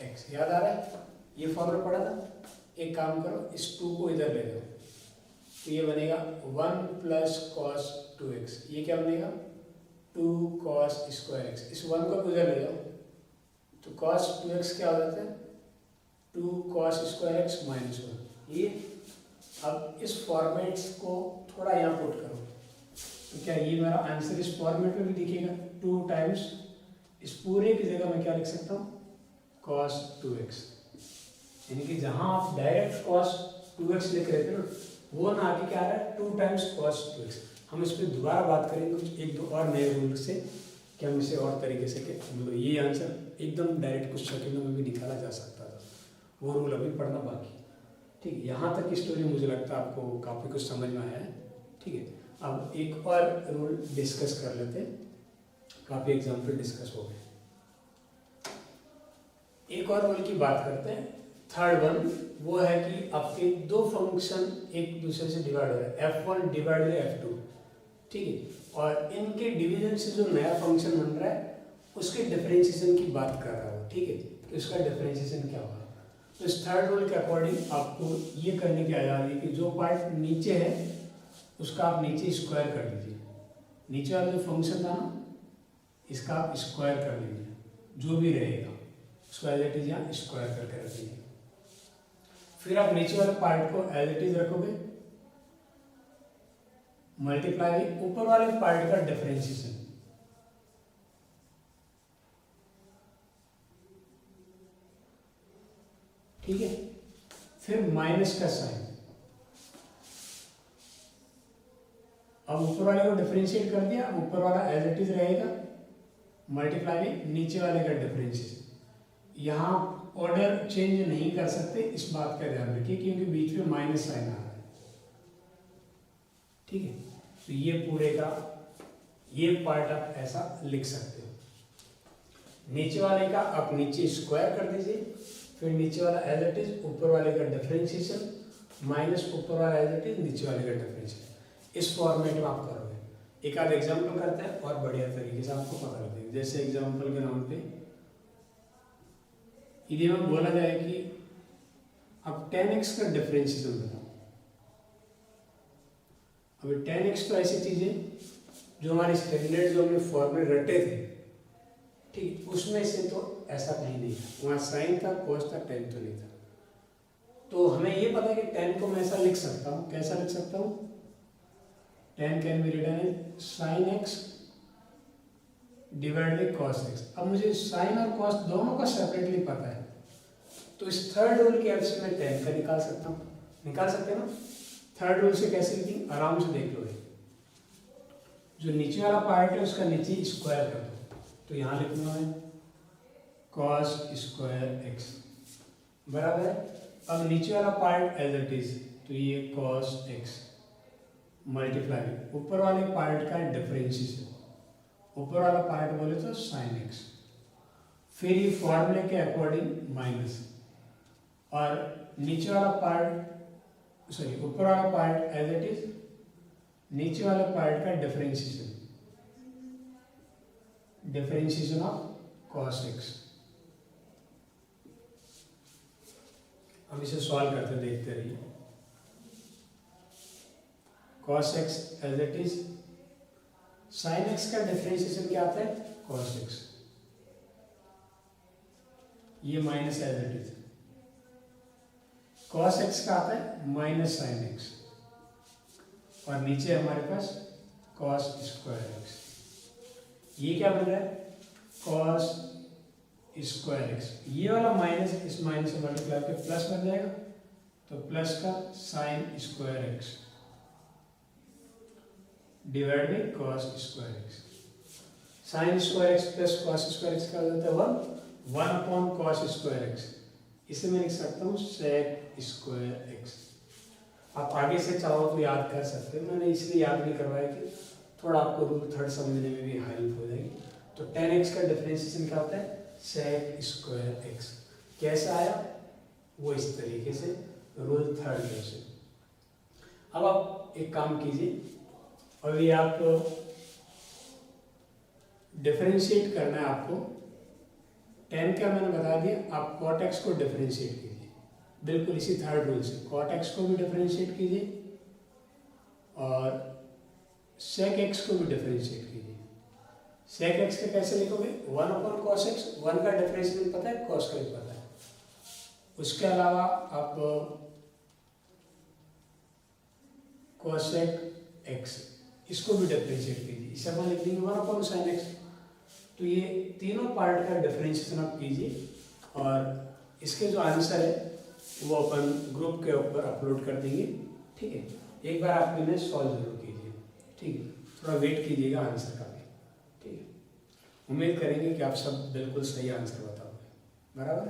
x, याद आ रहा है? ये फॉर्मूला पढ़ा था। एक काम करो, इस 2 को इधर ले लो, तो ये बनेगा 1 + cos 2x, ये क्या बनेगा 2 cos स्क्वायर x। इस 1 को उधर ले जाओ तो cos 2x क्या हो जाता है 2 cos स्क्वायर x - 1। ये अब इस फॉर्मेट्स को थोड़ा यहाँ पुट करो, तो क्या ये मेरा आंसर इस फॉर्मेट में भी दिखेगा 2 टाइम्स इस पूरे की जगह मैं क्या लिख सकता हूँ cos 2x, यानी कि जहाँ आप डायरेक्ट cos 2x लिख रहे थे ना, वो ना आके क्या आ रहा है 2 टाइम्स cos 2x। हम इस पर दोबारा बात करेंगे कुछ 1-2 और नए रूल से कि हम इसे और तरीके से मतलब ये आंसर एकदम डायरेक्ट कुछ सेकंडों में भी निकाला जा सकता था, वो रूल अभी पढ़ना बाकी। ठीक है, यहाँ तक की स्टोरी मुझे लगता है आपको काफ़ी कुछ समझ में आया है। ठीक है, अब एक और रूल डिस्कस कर लेते हैं, काफ़ी एग्जाम्पल डिस्कस हो गए। एक और रूल की बात करते हैं, थर्ड वन, वो है कि आपके 2 फंक्शन एक दूसरे से डिवाइड हो रहे हैं, f1 / f2। ठीक है, और इनके डिवीजन से जो नया फंक्शन बन रहा है उसके डिफरेंशिएशन की बात कर रहा हूँ। ठीक है, तो इसका डिफरेंशिएशन क्या होगा। तो इस थर्ड रूल के अकॉर्डिंग आपको ये करने की आज़ादी है कि जो पार्ट नीचे है उसका आप नीचे स्क्वायर कर दीजिए, नीचे वाला जो फंक्शन था ना इसका आप स्क्वायर कर लीजिए, जो भी रहेगा उसको एज इट इज यहाँ स्क्वायर करके रख दीजिए। फिर आप नीचे वाले पार्ट को एज इट इज रखोगे, मल्टीप्लाई ऊपर वाले पार्ट का डिफरेंशिएशन। ठीक है, फिर माइनस का साइन, अब ऊपर वाले को डिफरेंशिएट कर दिया, ऊपर वाला एज इट इज रहेगा, मल्टीप्लाई नीचे वाले का डिफरेंशिएशन। यहाँ ऑर्डर चेंज नहीं कर सकते, इस बात का ध्यान रखिए क्योंकि बीच में माइनस साइन आ रहा है। ठीक है, तो ये पूरे का ये पार्ट आप ऐसा लिख सकते हो। नीचे वाले का आप नीचे स्क्वायर कर दीजिए, फिर नीचे वाला एज इट इज, ऊपर वाले का डिफरेंशिएशन, माइनस ऊपर वाला एज इट इज, नीचे वाले का डिफरेंशिएशन। इस फॉर्मेट में आप करोगे। एक आध एग्जाम्पल करते हैं और बढ़िया तरीके से आपको पता लग जाएगा। जैसे एग्जाम्पल के नाम पे यदि में बोला जाए कि अब 10x का डिफरेंशिएशन बताओ। अभी 10x तो ऐसी चीज है जो हमारे स्टैंडर्ड जो हमने फॉर्मूले रटे थे, ठीक, उसमें से तो ऐसा कहीं नहीं था, वहाँ साइन था, कोस था, टेन तो नहीं था। तो हमें ये पता है कि 10 को मैं ऐसा लिख सकता हूँ, कैसा लिख सकता हूँ 10 can be written as sin x / cos x। अब मुझे साइन और कॉस दोनों का सेपरेटली पता है, तो इस थर्ड रूल की हेल्प से मैं 10 का निकाल सकता हूँ। निकाल सकते हैं ना। थर्ड रूल से कैसे लिखेंगे, आराम से देख लो। जो नीचे वाला पार्ट है उसका नीचे स्क्वायर कर दो, तो यहाँ लिखना है cos स्क्वायर x बराबर है। अब नीचे वाला पार्ट एज इट इज, तो ये cos x मल्टीप्लाई ऊपर वाले पार्ट का डिफरेंशिएशन, ऊपर वाला पार्ट बोले तो sin x, फिर ये फॉर्मूले के अकॉर्डिंग माइनस, और नीचे वाला पार्ट सॉरी ऊपर वाला पार्ट एज इट इज, नीचे वाले पार्ट का differentiation, differentiation of cos x। हम इसे सॉल्व करते देखते रहिए। cos x as it is, sin x का डिफरेंशिएशन क्या आता है cos x, ये minus as it is, cos x का आता है माइनस sin x, और नीचे हमारे पास cos स्क्वायर x। ये क्या बन रहा है cos स्क्वायर x, ये वाला माइनस इस माइनस से मल्टीप्लाई करके प्लस बन जाएगा, तो प्लस का sin square x divide by cos square x। sin square x plus cos square x का हो जाता है 1/cos स्क्वायर x, इसे मैं लिख सकता हूँ sec स्क्वायर एक्स। आप आगे से चाहो तो याद कर सकते हो, मैंने इसलिए याद नहीं करवाया कि थोड़ा आपको रूल थर्ड समझने में भी हेल्प हो जाएगी। तो 10x का डिफरेंशिएशन क्या होता है, sec स्क्वायर एक्स। कैसे आया वो इस तरीके से, रूल थर्ड में से। अब आप एक काम कीजिए, अभी आप डिफरेंशिएट करना है आपको। 10 का मैंने बता दिया, आप cot x को डिफरेंशिएट कीजिए बिल्कुल इसी थर्ड रूल से। cot x को भी डिफरेंशिएट कीजिए और sec x को भी डिफरेंशिएट कीजिए। sec x का कैसे लिखोगे, 1/cos x, 1 का डिफरेंशिएशन पता है, cos का भी पता है। उसके अलावा आप cosec x इसको भी डिफरेंशिएट कीजिए, इसे अपन लिख देंगे 1/sin x। तो ये तीनों पार्ट का डिफरेंशिएशन आप कीजिए और इसके जो आंसर है वो अपन ग्रुप के ऊपर अपलोड कर देंगे, ठीक है। एक बार आप इन्हें सॉल्व जरूर कीजिए, ठीक है। थोड़ा वेट कीजिएगा आंसर का भी, ठीक है। उम्मीद करेंगे कि आप सब बिल्कुल सही आंसर बताओगे, बराबर है।